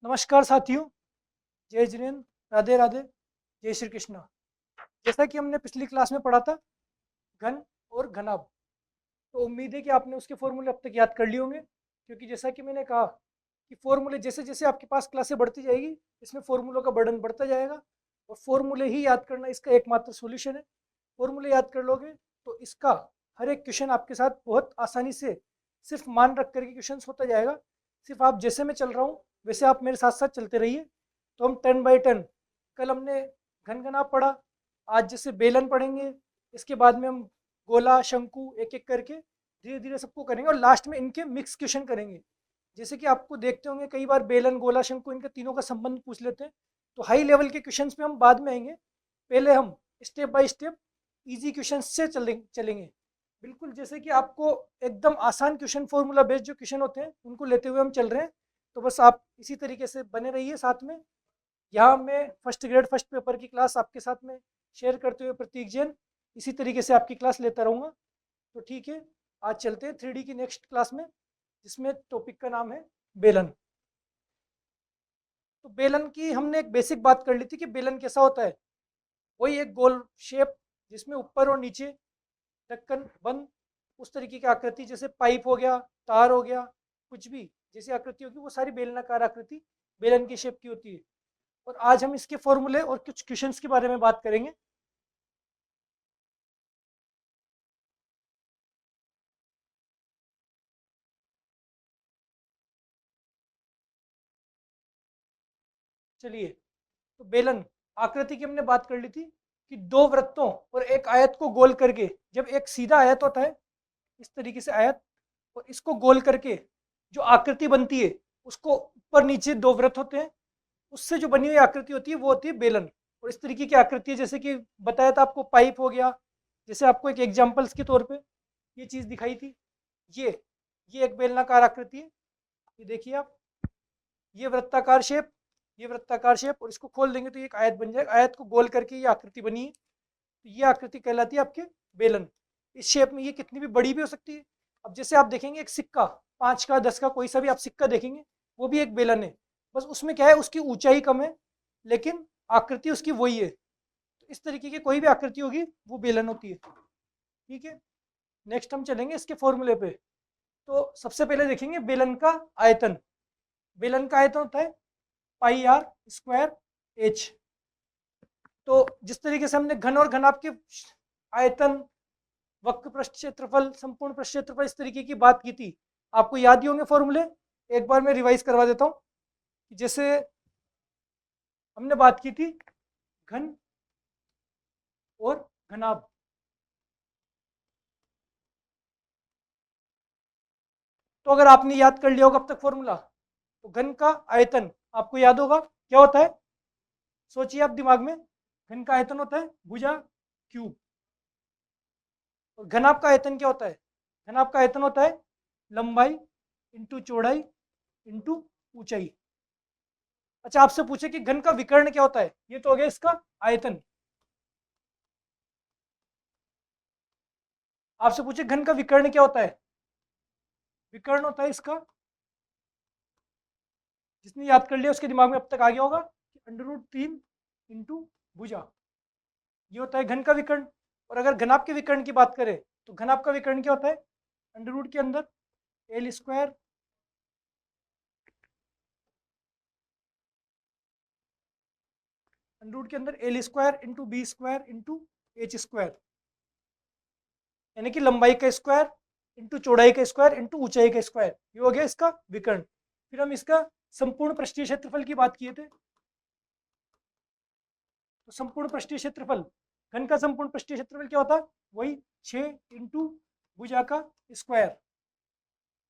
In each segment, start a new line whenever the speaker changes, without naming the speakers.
नमस्कार साथियों, जय जिनेन्द्र, राधे राधे, जय श्री कृष्णा। जैसा कि हमने पिछली क्लास में पढ़ा था घन और घनाभ, तो उम्मीद है कि आपने उसके फॉर्मूले अब तक याद कर लिए होंगे। क्योंकि जैसा कि मैंने कहा कि फॉर्मूले जैसे जैसे आपके पास क्लासें बढ़ती जाएगी इसमें फॉर्मूलों का बर्डन बढ़ता जाएगा और फॉर्मूले ही याद करना इसका एकमात्र सोल्यूशन है। फॉर्मूले याद कर लोगे तो इसका हर एक क्वेश्चन आपके साथ बहुत आसानी से सिर्फ मान रख करके क्वेश्चन होता जाएगा। सिर्फ आप जैसे मैं चल रहा हूँ वैसे आप मेरे साथ साथ चलते रहिए। तो हम 10 बाई 10, कल हमने घन घनाभ पढ़ा, आज जैसे बेलन पढ़ेंगे, इसके बाद में हम गोला शंकु एक एक करके धीरे धीरे सबको करेंगे और लास्ट में इनके मिक्स क्वेश्चन करेंगे। जैसे कि आपको देखते होंगे कई बार बेलन गोला शंकु इनके तीनों का संबंध पूछ लेते हैं, तो हाई लेवल के क्वेश्चंस पे हम बाद में आएंगे। पहले हम step by step easy question से चलेंगे। बिल्कुल जैसे कि आपको एकदम आसान क्वेश्चन फॉर्मूला बेस्ड जो क्वेश्चन होते हैं उनको लेते हुए हम चल रहे हैं। तो बस आप इसी तरीके से बने रहिए साथ में। यहाँ मैं फर्स्ट ग्रेड फर्स्ट पेपर की क्लास आपके साथ में शेयर करते हुए प्रतीक जैन इसी तरीके से आपकी क्लास लेता रहूँगा। तो ठीक है, आज चलते हैं 3D की नेक्स्ट क्लास में, जिसमें टॉपिक का नाम है बेलन। तो बेलन की हमने एक बेसिक बात कर ली थी कि बेलन कैसा होता है। वही एक गोल शेप जिसमें ऊपर और नीचे ढक्कन बंद, उस तरीके की आकृति, जैसे पाइप हो गया, तार हो गया, कुछ भी जैसी आकृति होगी वो सारी बेलनाकार आकृति बेलन की शेप की होती है। और आज हम इसके फॉर्मूले और कुछ क्वेश्चंस के बारे में बात करेंगे। चलिए, तो बेलन आकृति की हमने बात कर ली थी कि दो वृत्तों और एक आयत को गोल करके, जब एक सीधा आयत होता है इस तरीके से आयत, और इसको गोल करके जो आकृति बनती है उसको ऊपर नीचे दो वृत्त होते हैं, उससे जो बनी हुई आकृति होती है वो होती है बेलन। और इस तरीके की आकृति है, जैसे कि बताया था आपको पाइप हो गया, जैसे आपको एक एग्जाम्पल्स के तौर पे ये चीज़ दिखाई थी, ये एक बेलनाकार आकृति है। ये देखिए आप, ये वृत्ताकार शेप, ये वृत्ताकार शेप, और इसको खोल देंगे तो ये एक आयत बन जाएगा। आयत को गोल करके ये आकृति बनी है, तो ये आकृति कहलाती है आपके बेलन। इस शेप में ये कितनी भी बड़ी भी हो सकती है। अब जैसे आप देखेंगे एक सिक्का, 5 का 10 का कोई सा भी आप सिक्का देखेंगे वो भी एक बेलन है, बस उसमें क्या है उसकी ऊंचाई कम है लेकिन आकृति उसकी वही है। तो इस तरीके की कोई भी आकृति होगी वो बेलन होती है। ठीक है, नेक्स्ट हम चलेंगे इसके फॉर्मूले पे। तो सबसे पहले देखेंगे बेलन का आयतन। बेलन का आयतन होता है पाई आर स्क्वायर एच। तो जिस तरीके से हमने घन और घनाभ के आयतन, वक्र पृष्ठ क्षेत्रफल, संपूर्ण पृष्ठ क्षेत्रफल, इस तरीके की बात की थी, आपको याद ही होंगे फॉर्मूले। एक बार मैं रिवाइज करवा देता हूँ। जैसे हमने बात की थी घन और घनाभ, तो अगर आपने याद कर लिया होगा अब तक फॉर्मूला, तो घन का आयतन आपको याद होगा क्या होता है। सोचिए आप दिमाग में, घन का आयतन होता है भुजा क्यूब, और घनाभ का आयतन क्या होता है। घनाभ का आयतन होता है लंबाई इंटू चौड़ाई इंटू ऊंचाई। अच्छा, आपसे पूछे कि घन का विकर्ण क्या होता है, ये तो हो गया इसका आयतन। आपसे पूछे घन का विकर्ण क्या होता है, विकर्ण होता है इसका, जिसने याद कर लिया उसके दिमाग में अब तक आ गया होगा कि √3 इंटू भुजा, ये होता है घन का विकर्ण। और अगर घनाभ के विकर्ण की बात करें तो घनाभ का विकर्ण क्या होता है, अंडर रूट के अंदर एल स्क्वायर अंडर रूट के अंदर L square into B square into H square, यानी कि लंबाई का स्क्वायर इंटू चौड़ाई का स्क्वायर इंटू ऊंचाई का स्क्वायर, ये हो गया इसका विकर्ण। फिर हम इसका संपूर्ण पृष्ठीय क्षेत्रफल की बात किए थे। तो संपूर्ण पृष्ठीय क्षेत्रफल, घन का संपूर्ण पृष्ठीय क्षेत्रफल क्या होता है, वही 6 इंटू भुजा का स्क्वायर।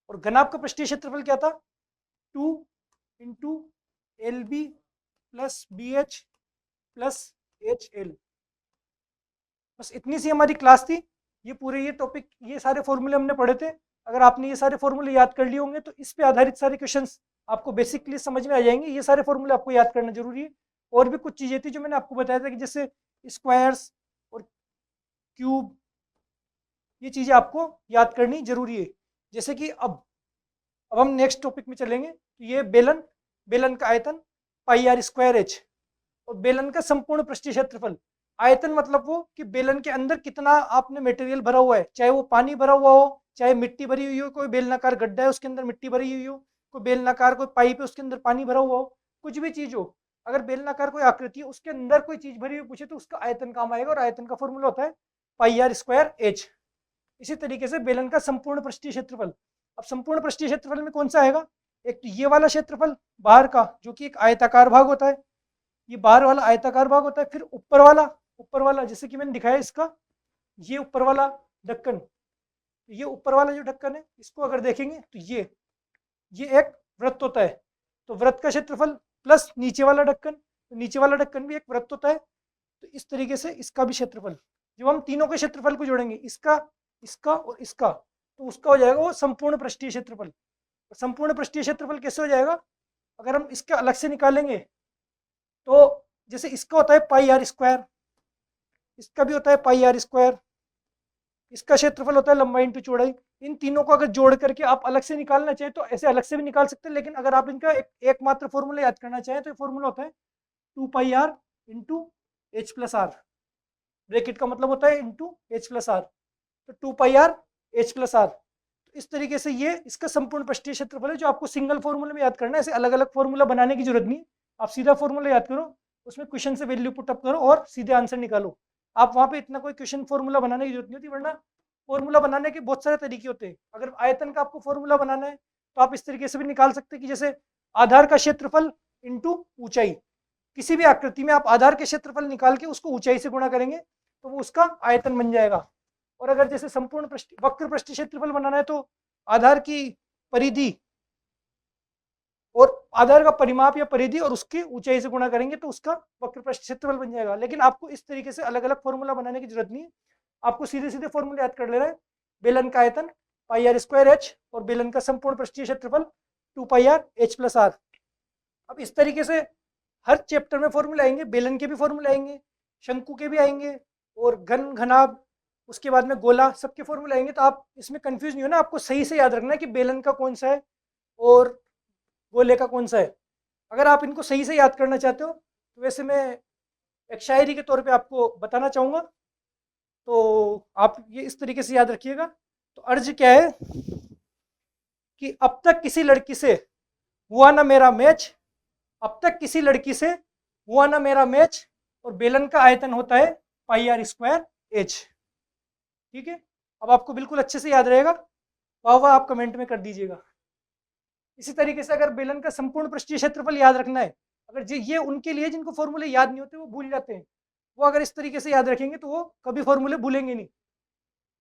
और घनाभ का पृष्ठीय क्षेत्रफल क्या था, 2 into L B plus B H plus H L. बस इतनी सी हमारी क्लास थी। ये पूरे ये टॉपिक, ये सारे फॉर्मूले हमने पढ़े थे। अगर आपने ये सारे फॉर्मूले याद कर लिए होंगे तो इस पे आधारित सारे क्वेश्चंस आपको बेसिकली समझ में आ जाएंगे। ये सारे फॉर्मूले आपको याद करना जरूरी है। और भी कुछ चीज़ें थी जो मैंने आपको बताया था कि जैसे स्क्वायर्स और क्यूब, ये चीज़ें आपको याद करनी जरूरी है। जैसे कि अब हम नेक्स्ट टॉपिक में चलेंगे। तो ये बेलन, बेलन का आयतन पाई आर स्क्वायर एच, और बेलन का संपूर्ण पृष्ठीय क्षेत्रफल। आयतन मतलब वो कि बेलन के अंदर कितना आपने मटेरियल भरा हुआ है, चाहे वो पानी भरा हुआ हो, चाहे मिट्टी भरी हुई हो, कोई बेलनाकार गड्ढा है उसके अंदर मिट्टी भरी हुई हो, कोई बेलनाकार कोई पाइप है उसके अंदर पानी भरा हुआ हो, कुछ भी चीज हो, अगर बेलनाकार कोई आकृति है उसके अंदर कोई चीज भरी हुई पूछे तो उसका आयतन काम आएगा, और आयतन का फॉर्मूला होता है पाई आर स्क्वायर एच। इसी तरीके से बेलन का संपूर्ण पृष्ठीय क्षेत्रफल। अब संपूर्ण पृष्ठीय क्षेत्रफल में कौन सा आएगा, एक तो ये वाला क्षेत्रफल बाहर का जो कि एक आयताकार भाग होता है, ये बाहर वाला आयताकार भाग होता है, फिर ऊपर वाला जैसे कि मैंने दिखाया इसका, ये ऊपर वाला ढक्कन, ये ऊपर वाला जो ढक्कन है इसको अगर देखेंगे तो ये एक वृत्त होता है, तो वृत्त का क्षेत्रफल प्लस नीचे वाला ढक्कन, तो नीचे वाला ढक्कन भी एक वृत्त होता है, तो इस तरीके से इसका भी क्षेत्रफल, जब हम तीनों के क्षेत्रफल को जोड़ेंगे, इसका इसका और इसका, तो उसका हो जाएगा वो संपूर्ण पृष्ठीय क्षेत्रफल। संपूर्ण पृष्ठीय क्षेत्रफल कैसे हो जाएगा, अगर हम इसका अलग से निकालेंगे तो जैसे इसका होता है पाई आर स्क्वायर, इसका भी होता है पाई आर स्क्वायर, इसका क्षेत्रफल होता है लंबाई इंटू चौड़ाई। इन तीनों को अगर जोड़ करके आप अलग से निकालना चाहें तो ऐसे अलग से भी निकाल सकते हैं, लेकिन अगर आप इनका एकमात्र फॉर्मूला याद करना चाहें तो ये फॉर्मूला होता है 2 pi r into h plus r, bracket का मतलब होता है इंटू एच प्लस आर, तो 2 pi R H plus are. तो इस तरीके से ये इसका संपूर्ण पृष्ठीय क्षेत्रफल है, जो आपको सिंगल फॉर्मूले में याद करना है, ऐसे अलग अलग फॉर्मूला बनाने की जरूरत नहीं, आप सीधा फॉर्मूला याद करो, उसमें क्वेश्चन से वैल्यू पुटअप करो और सीधे आंसर निकालो। आप वहाँ पे इतना कोई क्वेश्चन फॉर्मूला बनाने की जरूरत नहीं होती, वरना फॉर्मूला बनाने के बहुत सारे तरीके होते हैं। अगर आयतन का आपको फॉर्मूला बनाना है तो आप इस तरीके से भी निकाल सकते हैं कि जैसे आधार का क्षेत्रफल इंटू ऊंचाई, किसी भी आकृति में आप आधार के क्षेत्रफल निकाल के उसको ऊंचाई से गुणा करेंगे तो वो उसका आयतन बन जाएगा। और अगर जैसे संपूर्ण वक्र पृष्ठीय क्षेत्रफल बनाना है तो आधार की परिधि और आधार का परिमाप या परिधि और उसकी ऊंचाई से गुणा करेंगे तो उसका वक्र पृष्ठीय क्षेत्रफल बन जाएगा। लेकिन आपको इस तरीके से अलग अलग फॉर्मूला बनाने की जरूरत नहीं है, आपको सीधे सीधे फॉर्मूला याद कर लेना है, बेलन का आयतन पाई आर स्क्वायर एच और बेलन का संपूर्ण पृष्ठीय क्षेत्रफल 2 pi R H plus are. अब इस तरीके से हर चैप्टर में फॉर्मूला आएंगे, बेलन के भी फॉर्मूला आएंगे, शंकु के भी आएंगे, और घन घनाभ, उसके बाद में गोला, सबके फॉर्मूला आएंगे। तो आप इसमें कंफ्यूज नहीं होना, आपको सही से याद रखना है कि बेलन का कौन सा है और गोले का कौन सा है। अगर आप इनको सही से याद करना चाहते हो तो वैसे मैं एक शायरी के तौर पे आपको बताना चाहूँगा, तो आप ये इस तरीके से याद रखिएगा। तो अर्ज क्या है कि अब तक किसी लड़की से हुआ ना मेरा मैच, अब तक किसी लड़की से हुआ ना मेरा मैच, और बेलन का आयतन होता है पाई आर स्क्वायर एच। ठीक है, अब आपको बिल्कुल अच्छे से याद रहेगा, वाह वाह आप कमेंट में कर दीजिएगा। इसी तरीके से अगर बेलन का संपूर्ण पृष्ठीय क्षेत्रफल याद रखना है, अगर ये उनके लिए जिनको फॉर्मूले याद नहीं होते वो भूल जाते हैं, वो अगर इस तरीके से याद रखेंगे तो वो कभी फॉर्मूले भूलेंगे नहीं।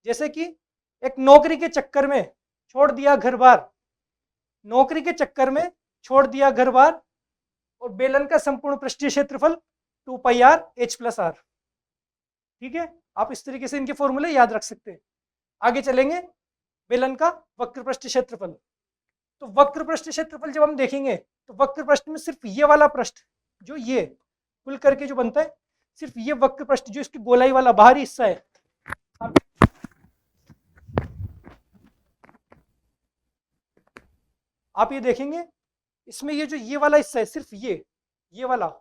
जैसे कि एक नौकरी के चक्कर में छोड़ दिया घर बार, नौकरी के चक्कर में छोड़ दिया घर बार, और बेलन का संपूर्ण पृष्ठीय क्षेत्रफल 2 pi R H plus are. ठीक है, आप इस तरीके से इनके फॉर्मूले याद रख सकते हैं। आगे चलेंगे, बेलन का वक्र पृष्ठीय क्षेत्रफल। तो वक्र पृष्ठीय क्षेत्रफल जब हम देखेंगे तो वक्र पृष्ठ में सिर्फ ये वाला पृष्ठ जो ये खुल करके जो बनता है, सिर्फ ये वक्र पृष्ठ जो इसकी गोलाई वाला बाहरी हिस्सा है, आप ये देखेंगे इसमें ये जो ये वाला हिस्सा है, सिर्फ ये वाला,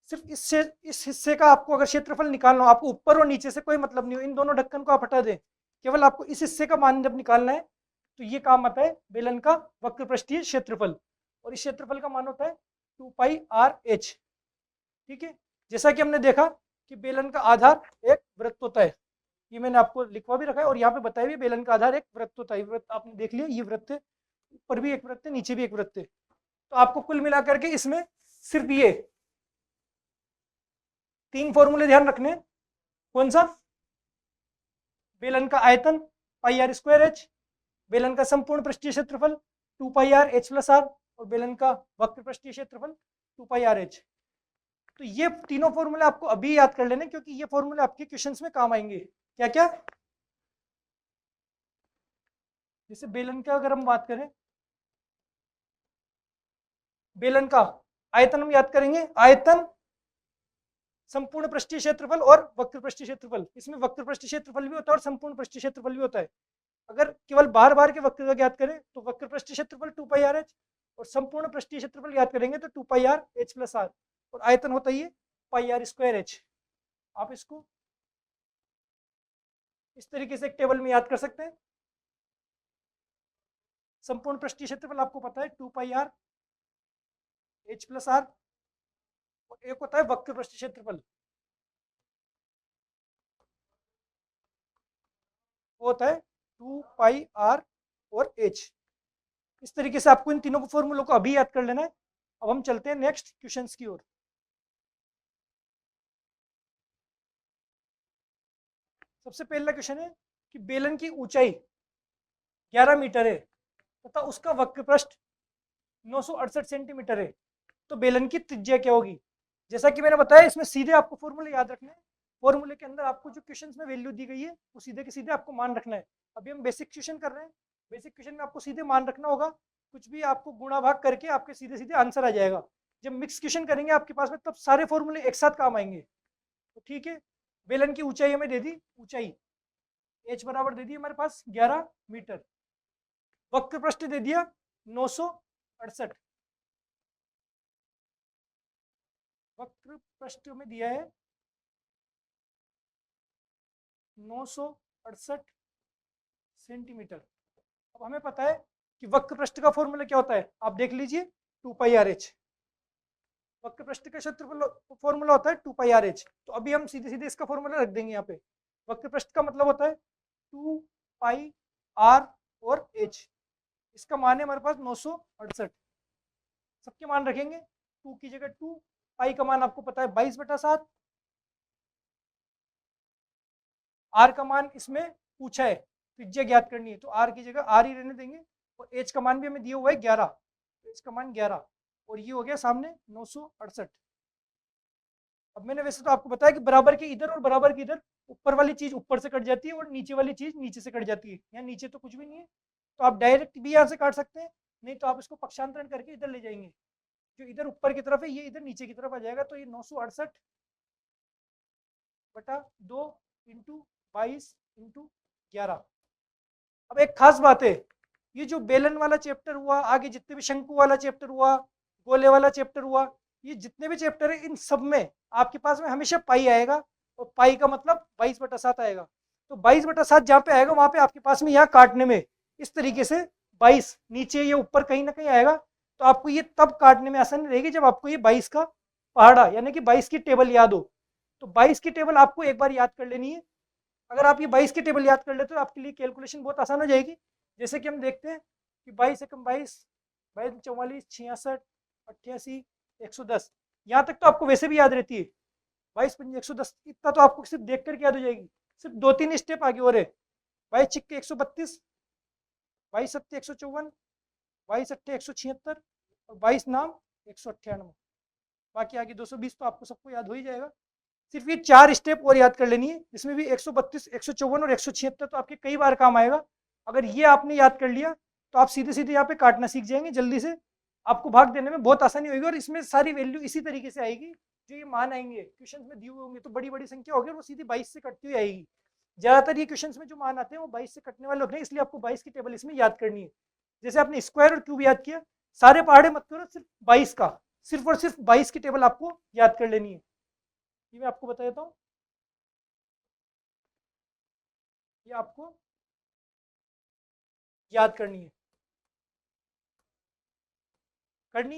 सिर्फ इस हिस्से का आपको अगर क्षेत्रफल निकालना हो, आपको ऊपर और नीचे से कोई मतलब नहीं हो, इन दोनों ढक्कन को आप हटा दें, केवल आपको इस हिस्से का मान जब निकालना है तो ये काम आता है बेलन का वक्र पृष्ठीय क्षेत्रफल, और इस क्षेत्रफल का मान होता है 2 पाई आर एच। ठीक है, जैसा कि हमने देखा कि बेलन का आधार एक वृत्त होता है, ये मैंने आपको लिखवा भी रखा है और यहाँ पे बताया भी, बेलन का आधार एक वृत्त होता है। वृत्त आपने देख लिया, ये वृत्त है, ऊपर भी एक वृत्त है, नीचे भी एक वृत्त है। तो आपको कुल मिलाकर के इसमें सिर्फ ये 3 फॉर्मूले ध्यान रखने। कौन सा? बेलन का आयतन पाई आर स्क्वायर एच, बेलन का संपूर्ण पृष्ठीय क्षेत्रफल 2 pi R H plus are, और बेलन का वक्र पृष्ठीय क्षेत्रफल 2 पाई आर एच। तो ये तीनों फॉर्मूले आपको अभी याद कर लेने, क्योंकि ये फॉर्मूले आपके क्वेश्चंस में काम आएंगे। क्या क्या? जैसे बेलन का अगर हम बात करें, बेलन का आयतन हम याद करेंगे, आयतन, संपूर्ण पृष्ठीय क्षेत्रफल और वक्र पृष्ठीय क्षेत्रफल। इसमें वक्र पृष्ठीय क्षेत्रफल भी होता है और संपूर्ण पृष्ठीय क्षेत्रफल भी होता है। अगर केवल बार बार के वक्र का याद करें तो वक्र पृष्ठीय क्षेत्रफल 2 पाई आर एच, और संपूर्ण पृष्ठीय क्षेत्रफल याद करेंगे तो 2πr h प्लस आर, और आयतन होता है ये πr² h। आप इसको इस तरीके से एक टेबल में याद कर सकते हैं। संपूर्ण पृष्ठीय क्षेत्रफल आपको पता है 2πr h प्लस आर, और एक होता है वक्र पृष्ठीय क्षेत्रफल, वो होता है 2πr और h। इस तरीके से आपको इन तीनों को फॉर्मूलों को अभी याद कर लेना है। अब हम चलते हैं नेक्स्ट क्वेश्चंस की ओर। सबसे पहला क्वेश्चन है कि बेलन की ऊंचाई 11 मीटर है तथा उसका वक्र पृष्ठ 968 सेंटीमीटर है, तो बेलन की त्रिज्या क्या होगी। जैसा कि मैंने बताया, इसमें सीधे आपको फॉर्मूले याद रखने हैं। फॉर्मूले के अंदर आपको जो क्वेश्चंस में वैल्यू दी गई है वो सीधे के सीधे आपको मान रखना है। अभी हम बेसिक क्वेश्चन कर रहे हैं, बेसिक क्वेश्चन में आपको सीधे मान रखना होगा, कुछ भी आपको गुणा भाग करके आपके सीधे सीधे आंसर आ जाएगा। जब मिक्स क्वेश्चन करेंगे आपके पास में, तब सारे फॉर्मूले एक साथ काम आएंगे। तो ठीक है, बेलन की ऊंचाई हमें दे दी, ऊंचाई h बराबर दे दी हमारे पास 11 मीटर, वक्र पृष्ठ दे दिया 968, वक्र पृष्ठ में दिया है 968 सेंटीमीटर। अब हमें पता है कि वक्र पृष्ठ का फॉर्मूला क्या होता है, आप देख लीजिए 2πrh। वक्र पृष्ठ का क्षेत्रफल फॉर्मूला होता है 2πrh। तो अभी हम सीधे सीधे इसका फॉर्मूला रख देंगे यहाँ पे। वक्र पृष्ठ का मतलब होता है 2πr और h, इसका मान है हमारे पास 968। सबके मान रखेंगे, 2 की जगह 2, पाई का मान आपको पता है 22/7, आर का मान इसमें पूछा है, त्रिज्या ज्ञात करनी है, तो आर की जगह आर ही रहने देंगे, और एच का मान भी हमें दिया हुआ है 11, तो एच का मान 11, और ये हो गया सामने 968। अब मैंने वैसे तो आपको बताया कि बराबर के इधर और बराबर के इधर ऊपर वाली चीज ऊपर से कट जाती है और नीचे वाली चीज नीचे से कट जाती है। यहाँ नीचे तो कुछ भी नहीं है, तो आप डायरेक्ट भी यहाँ से काट सकते हैं, नहीं तो आप इसको पक्षांतरण करके इधर ले जाएंगे। जो इधर ऊपर की तरफ है ये इधर नीचे की तरफ आ जाएगा, तो ये 968/2 इंटू 22 इंटू 11। अब एक खास बात है, ये जो बेलन वाला चैप्टर हुआ, आगे जितने भी शंकु वाला चैप्टर हुआ, गोले वाला चैप्टर हुआ, ये जितने भी चैप्टर है इन सब में आपके पास में हमेशा पाई आएगा, और पाई का मतलब 22/7 आएगा। तो 22/7 जहाँ पे आएगा वहां पे आपके पास में यहाँ काटने में इस तरीके से 22 नीचे या ऊपर कहीं ना कहीं आएगा, तो आपको ये तब काटने में आसानी रहेगी जब आपको ये 22 का पहाड़ा यानी कि 22 की टेबल याद हो। तो 22 की टेबल आपको एक बार याद कर लेनी है। अगर आप ये 22 की टेबल याद कर लेते हो तो आपके लिए कैलकुलेशन बहुत आसान हो जाएगी। जैसे कि हम देखते हैं कि 22 एकम 22, 22 44, 66, 88, 110, यहाँ तक तो आपको वैसे भी याद रहती है। 22 पंजे 110, इतना तो आपको सिर्फ देख कर याद हो जाएगी। सिर्फ 2-3 स्टेप आगे और है, 22 छिक्के 132, 22 सत्ते 154, 22 अट्ठे 176, और 22 नाम 198। बाकी आगे 220 तो आपको सबको याद हो ही जाएगा। सिर्फ ये 4 स्टेप और याद कर लेनी है, इसमें भी 132, 154 और 176 तो आपके कई बार काम आएगा। अगर ये आपने याद कर लिया तो आप सीधे सीधे यहाँ पे काटना सीख जाएंगे जल्दी से, आपको भाग देने में बहुत आसानी होगी, और इसमें सारी वैल्यू इसी तरीके से आएगी। जो ये मान आएंगे क्वेश्चन में दिए हुए होंगे तो बड़ी बड़ी संख्या होगी और वो सीधी 22 से कटती हुई आएगी। ज्यादातर ये क्वेश्चन में जो मान आते हैं वो 22 से कटने वाले होते हैं, इसलिए आपको 22 की टेबल इसमें याद करनी है। जैसे आपने स्क्वायर और क्यूब याद किया, सारे पहाड़े मत करो, सिर्फ 22 का, सिर्फ और सिर्फ 22 की टेबल आपको याद कर लेनी है। ये मैं आपको बता देता हूँ, ये आपको याद करनी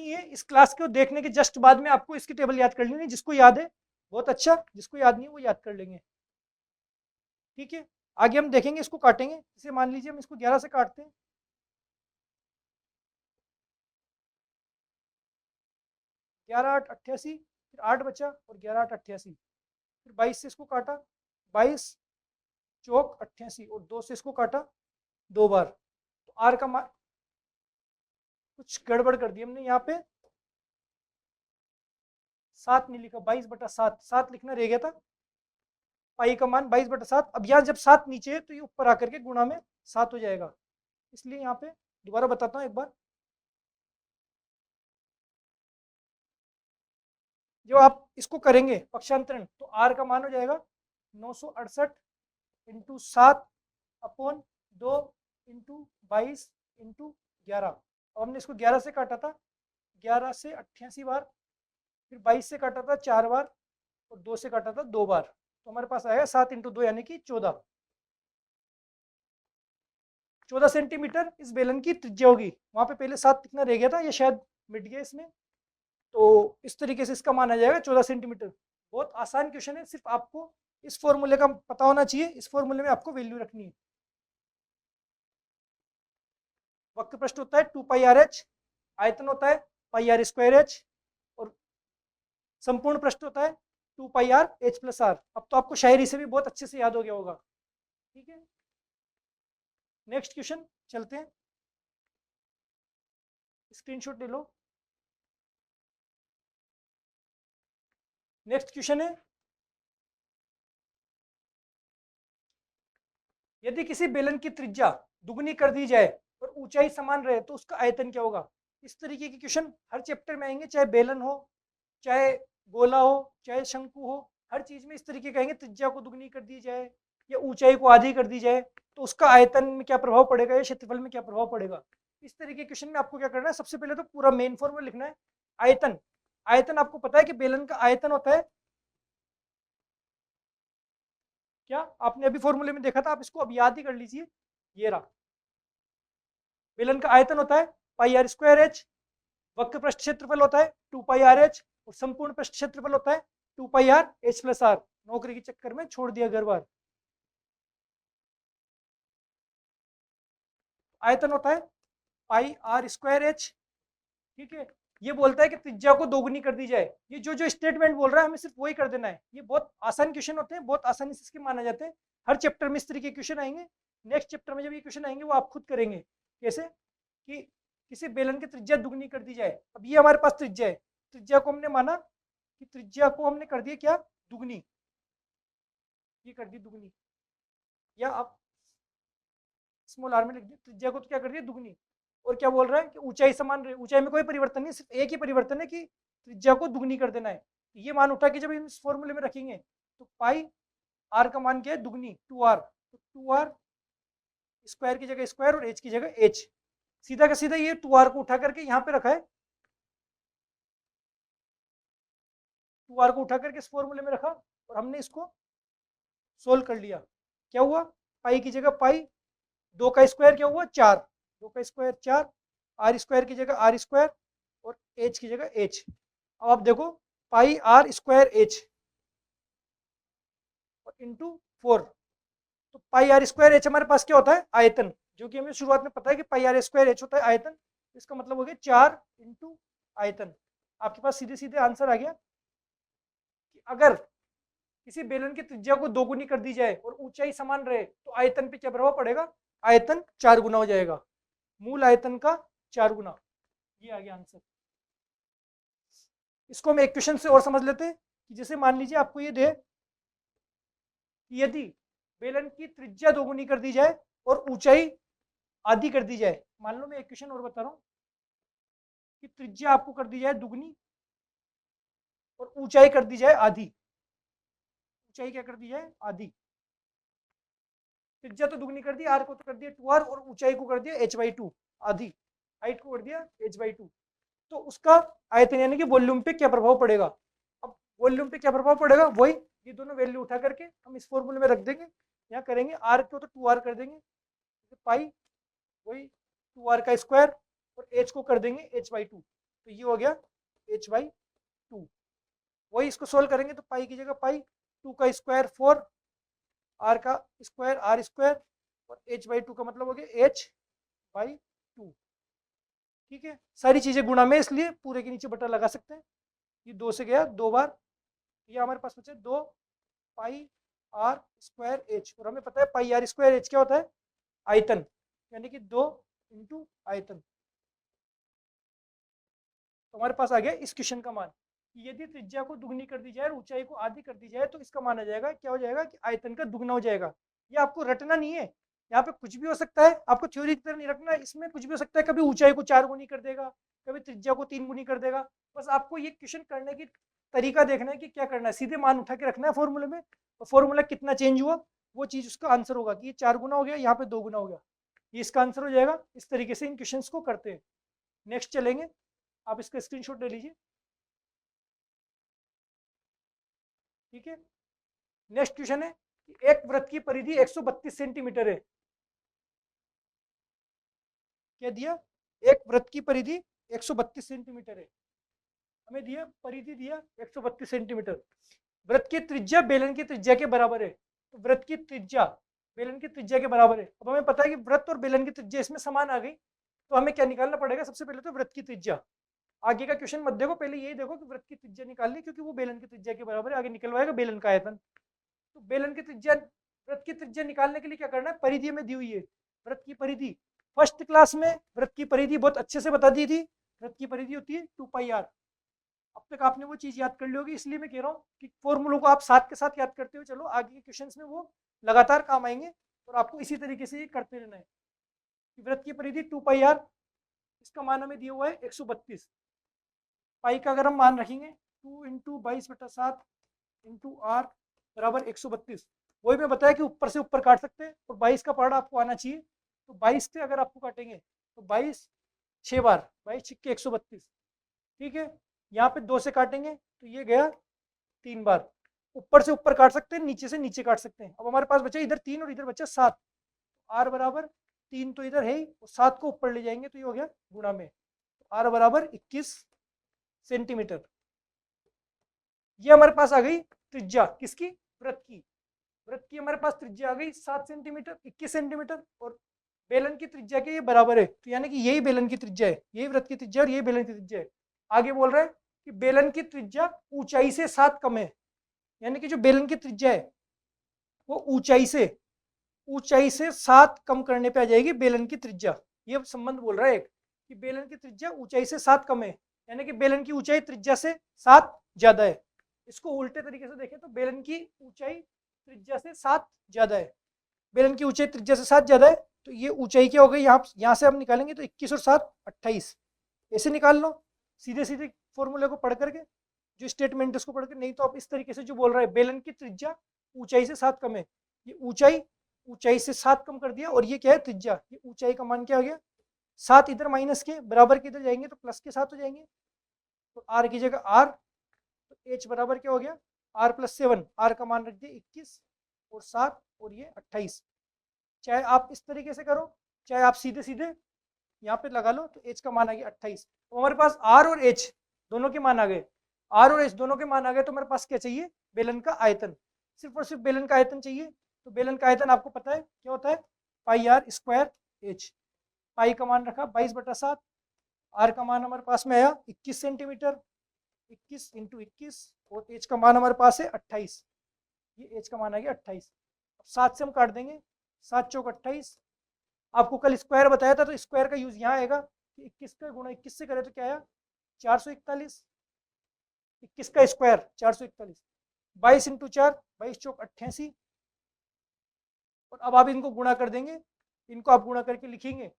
है इस क्लास को देखने के जस्ट बाद में आपको इसकी टेबल याद कर लेनी है। जिसको याद है बहुत अच्छा, जिसको याद नहीं है वो याद कर लेंगे। ठीक है, आगे हम देखेंगे, इसको काटेंगे। जैसे मान लीजिए हम इसको 11 से काटते हैं, 11 8 88, फिर 8 बचा और 11 8 88, फिर 22 से इसको काटा, 22 चौक 88, और 2 से इसको काटा 2 बार। तो आर का मान कुछ गड़बड़ कर दी हमने, यहाँ पे 7 नहीं लिखा, 22/7, 7 लिखना रह गया था। पाई का मान 22/7। अब यहाँ जब 7 नीचे है तो ये ऊपर आकर के गुणा में 7 हो जाएगा, इसलिए यहाँ पे दोबारा बताता हूँ एक बार। जो आप इसको करेंगे पक्षांतरण, तो आर का मान हो जाएगा 968 इंटू 7 अपॉन 2 इंटू 22 इंटू 11। अब हमने इसको 11 से काटा था, 11 से 88 बार, फिर 22 से काटा था 4 बार, और 2 से काटा था 2 बार, तो हमारे पास आया 7 × 2 यानी कि 14। 14 सेंटीमीटर इस बेलन की त्रिज्या होगी। वहां पे पहले 7 कितना रह गया था, ये शायद मिट गया इसमें, तो इस तरीके से इसका मान आ जाएगा 14 सेंटीमीटर। बहुत आसान क्वेश्चन है, सिर्फ आपको इस फॉर्मूले का पता होना चाहिए, इस फॉर्मूले में आपको वैल्यू रखनी है। वक्र पृष्ठ होता है 2πr/h, आयतन होता है πr²h, और संपूर्ण पृष्ठ होता है 2πr/h+r। अब तो आपको शायरी से भी बहुत अच्छे से याद हो गया होगा। ठीक है, नेक्स्ट क्वेश्चन चलते हैं, स्क्रीनशॉट ले लो। नेक्स्ट क्वेश्चन है, यदि किसी बेलन की त्रिज्या दुगनी कर दी जाए और ऊंचाई समान रहे तो उसका आयतन क्या होगा। इस तरीके के क्वेश्चन हर चैप्टर में आएंगे, चाहे बेलन हो, चाहे गोला हो, चाहे शंकु हो, हर चीज में इस तरीके का आएंगे। त्रिज्या को दुगनी कर दी जाए या ऊंचाई को आधी कर दी जाए तो उसका आयतन में क्या प्रभाव पड़ेगा या क्षेत्रफल में क्या प्रभाव पड़ेगा। इस तरीके के क्वेश्चन में आपको क्या करना है, सबसे पहले तो पूरा मेन फॉर्मूला लिखना है। आयतन, आयतन आपको पता है कि बेलन का आयतन होता है क्या, आपने अभी फॉर्मूले में देखा था, आप इसको अब याद ही कर लीजिए। ये रहा, बेलन का आयतन होता है πr²h, वक्र पृष्ठ क्षेत्रफल होता है 2πrh, और संपूर्ण पृष्ठ क्षेत्रफल होता है 2πrh+r। नौकरी के चक्कर में छोड़ दिया घर बार। आयतन होता है πr²h। ठीक है, ये बोलता है कि त्रिज्या को दोगुनी कर दी जाए। ये जो स्टेटमेंट बोल रहा है हमें सिर्फ वही कर देना है। ये बहुत आसान क्वेश्चन होते हैं, बहुत आसानी से इसके माना जाते हैं। हर चैप्टर में इस तरीके के क्वेश्चन आएंगे। नेक्स्ट चैप्टर में जब ये क्वेश्चन आएंगे वो आप खुद करेंगे। कैसे कि किसी बेलन की त्रिज्या दुगनी कर दी जाए। अब ये हमारे पास त्रिज्या है, त्रिज्या को हमने माना कि त्रिज्या को हमने कर दिया क्या, दुगनी, ये कर दी दुगनी, या आप स्मॉल आर में लिख दिया, त्रिज्या को तो क्या कर दिया, दुगनी। और क्या बोल रहा है कि ऊंचाई समान रहे, ऊंचाई में कोई परिवर्तन नहीं, सिर्फ एक ही परिवर्तन है कि त्रिज्या को दुगनी कर देना है। ये मान उठा के जब इस फॉर्मूले में रखेंगे तो पाई आर का मान क्या है, दुगनी 2r, तो 2r स्क्वायर की जगह स्क्वायर और h की जगह h। सीधा का सीधा ये 2r को उठा करके यहाँ पे रखा है, 2r को उठा करके इस फॉर्मूले में रखा और हमने इसको सोल्व कर लिया। क्या हुआ, पाई की जगह पाई, 2 का स्क्वायर क्या हुआ 4, 2 का स्क्वायर 4, आर स्क्वायर की जगह आर स्क्वायर और एच की जगह एच। अब आप देखो पाई आर स्क्वायर एच और इंटू 4, तो पाई आर स्क्वायर एच हमारे पास क्या होता है, आयतन, जो कि हमें शुरुआत में पता है कि पाई आर स्क्वायर एच होता है आयतन। इसका मतलब हो गया 4 इंटू आयतन। आपके पास सीधे सीधे आंसर आ गया कि अगर किसी बेलन की त्रिज्या को दोगुनी कर दी जाए और ऊंचाई समान रहे तो आयतन पे क्या प्रभाव पड़ेगा, आयतन 4 गुना हो जाएगा, मूल आयतन का 4 गुना। ये आ गया आंसर। इसको हम एक क्वेश्चन से और समझ लेते हैं कि जैसे मान लीजिए आपको ये दे कि यदि बेलन की त्रिज्या दोगुनी कर दी जाए और ऊंचाई आधी कर दी जाए। मान लो मैं एक क्वेश्चन और बता रहा हूं कि त्रिज्या आपको कर दी जाए दुगनी और ऊंचाई कर दी जाए आधी। ऊंचाई क्या कर दी जाए, आधी। त्रिज्या तो दुगनी कर दी, आर को तो कर दिया 2r और ऊंचाई को कर दिया h/2, आधी, हाइट को कर दिया h/2। तो उसका आयतन यानी कि वॉल्यूम पे क्या प्रभाव पड़ेगा। अब वॉल्यूम पे क्या प्रभाव पड़ेगा, वही ये दोनों वैल्यू उठा करके हम इस फॉर्मूले में रख देंगे। यहाँ करेंगे आर को तो 2r कर देंगे, पाई वही 2r का स्क्वायर और h को कर देंगे h/2, तो ये हो गया h/2। वही इसको सोल्व करेंगे तो पाई की जगह पाई, 2 का स्क्वायर 4, आर का स्क्वायर आर स्क्वायर और h/2 का मतलब हो गया h/2। ठीक है, सारी चीजें गुणा में, इसलिए पूरे के नीचे बटा लगा सकते हैं। ये 2 से गया 2 बार, ये हमारे पास बचे 2 पाई आर स्क्वायर एच, और हमें पता है पाई आर स्क्वायर एच क्या होता है, आयतन, यानी कि 2 इंटू आयतन। तो हमारे पास आ गया इस क्वेश्चन का मान। यदि त्रिज्या को दुगनी कर दी जाए और ऊंचाई को आधी कर दी जाए तो इसका मान आ जाएगा, क्या हो जाएगा कि आयतन का दुगना हो जाएगा। ये आपको रटना नहीं है, यहाँ पे कुछ भी हो सकता है, आपको थ्योरी की तरह नहीं रखना है। इसमें कुछ भी हो सकता है, कभी ऊंचाई को 4 गुनी कर देगा, कभी त्रिज्या को 3 गुनी कर देगा। बस आपको ये क्वेश्चन करने की तरीका देखना है कि क्या करना है, सीधे मान उठा के रखना है फॉर्मूले में, और फॉर्मूला कितना चेंज हुआ वो चीज उसका आंसर होगा कि ये 4 गुना हो गया, यहाँ पे 2 गुना हो गया, ये इसका आंसर हो जाएगा। इस तरीके से इन क्वेश्चन को करते हैं। नेक्स्ट चलेंगे, आप इसका स्क्रीनशॉट ले लीजिए। ठीक है, नेक्स्ट क्वेश्चन है कि एक वृत्त की परिधि 132 सेंटीमीटर है। क्या दिया? एक वृत्त की परिधि 132 सेंटीमीटर है, हमें दिया परिधि दिया 132 सेंटीमीटर। वृत्त की त्रिज्या बेलन की त्रिज्या के बराबर है, तो वृत्त की त्रिज्या बेलन की त्रिज्या के बराबर है। अब हमें पता है कि वृत्त और बेलन की त्रिज्या इसमें समान आ गई, तो हमें क्या निकालना पड़ेगा? सबसे पहले तो वृत्त की त्रिज्या। आगे का क्वेश्चन मत देखो, पहले यही देखो कि वृत्त की त्रिज्या निकालनी, क्योंकि वो बेलन की त्रिज्या के बराबर है, आगे निकलवाएगा बेलन का आयतन। तो बेलन की त्रिज्या, वृत्त की त्रिज्या निकालने के लिए क्या करना है? परिधि में दी हुई है वृत्त की परिधि। फर्स्ट क्लास में वृत्त की परिधि बहुत अच्छे से बता दी थी। वृत्त की परिधि होती है 2πr। अब तक आपने वो चीज याद कर ली होगी, इसलिए मैं कह रहा हूँ कि फॉर्मूलों को आप साथ के साथ याद करते हो चलो, आगे के क्वेश्चंस में वो लगातार काम आएंगे और आपको इसी तरीके से ये करते रहना है। वृत्त की परिधि 2πr, इसका मान हमें दिया हुआ है 132। पाई का अगर हम मान रखेंगे 2 इंटू 22/7 इंटू आर बराबर 132। वही मैं बताया कि ऊपर से ऊपर काट सकते हैं और 22 का पहाड़ा आपको आना चाहिए, तो 22 से अगर आपको काटेंगे तो 22 6 बार, 22 छिक्के 132। ठीक है, यहाँ पे 2 से काटेंगे तो ये गया 3 बार। ऊपर से ऊपर काट सकते हैं, नीचे से नीचे काट सकते हैं। अब हमारे पास बचा इधर 3 और इधर बचा 7। आर बराबर 3 तो इधर है ही, और 7 को ऊपर ले जाएंगे तो ये हो गया गुणा में, आर बराबर 21 सेंटीमीटर। ये हमारे पास आ गई त्रिज्या किसकी? वृत्त की। वृत्त की हमारे पास त्रिज्या आ गई 7 सेंटीमीटर, 21 सेंटीमीटर, और बेलन की त्रिज्या के ये बराबर है, तो यानी कि यही बेलन की त्रिज्या है, यही वृत्त की त्रिज्या और यही बेलन की त्रिज्या है। आगे बोल रहा है कि बेलन की त्रिज्या ऊंचाई से 7 कम है, यानी कि जो बेलन की त्रिज्या है वो ऊंचाई से 7 कम करने पे आ जाएगी बेलन की त्रिज्या। ये संबंध बोल रहा है एक, कि बेलन की त्रिज्या ऊंचाई से 7 कम है, यानी कि बेलन की ऊंचाई त्रिज्या से 7 ज्यादा है। इसको उल्टे तरीके से देखें तो बेलन की ऊंचाई त्रिज्या से 7 ज्यादा है। बेलन की ऊंचाई त्रिज्या से 7 ज्यादा है, तो ये ऊंचाई क्या हो गई? यहाँ से हम निकालेंगे तो 21 और 7 28, ऐसे निकाल लो सीधे सीधे फॉर्मूले को पढ़ करके, जो स्टेटमेंट उसको पढ़ के। नहीं तो आप इस तरीके से जो बोल रहे हैं बेलन की त्रिज्या ऊंचाई से 7 कम है, ये ऊंचाई से 7 कम कर दिया, और ये क्या है? त्रिज्या। ये ऊंचाई का मान क्या हो गया? 7 इधर माइनस के बराबर के इधर जाएंगे तो प्लस के 7 हो जाएंगे, तो आर की जगह आर, तो एच बराबर क्या हो गया? आर प्लस 7, आर का मान रख दिया 21 और 7 और ये 28। चाहे आप इस तरीके से करो, चाहे आप सीधे सीधे यहाँ पे लगा लो, तो एच का मान आ गया 28। तो हमारे पास आर और एच दोनों के मान आ गए। आर और एच दोनों के मान आ गए, तो हमारे पास क्या चाहिए? बेलन का आयतन। सिर्फ और सिर्फ बेलन का आयतन चाहिए। तो बेलन का आयतन आपको पता है क्या होता है? Pi r square h. पाई का मान रखा 22/7, आर का मान हमारे पास में आया 21 सेंटीमीटर, 21 इंटू 21, और एच का मान हमारे पास है 28। ये एच का मान आ गया 28। अब 7 से हम काट देंगे, 7 चौक 28। आपको कल स्क्वायर बताया था, तो स्क्वायर का यूज यहाँ आएगा कि 21 का गुणा 21 से करें तो क्या आया? 441। 21 का स्क्वायर 441, 22 इंटू 4, 22 चौक 88। और अब आप इनको गुणा कर देंगे, इनको आप गुणा करके लिखेंगे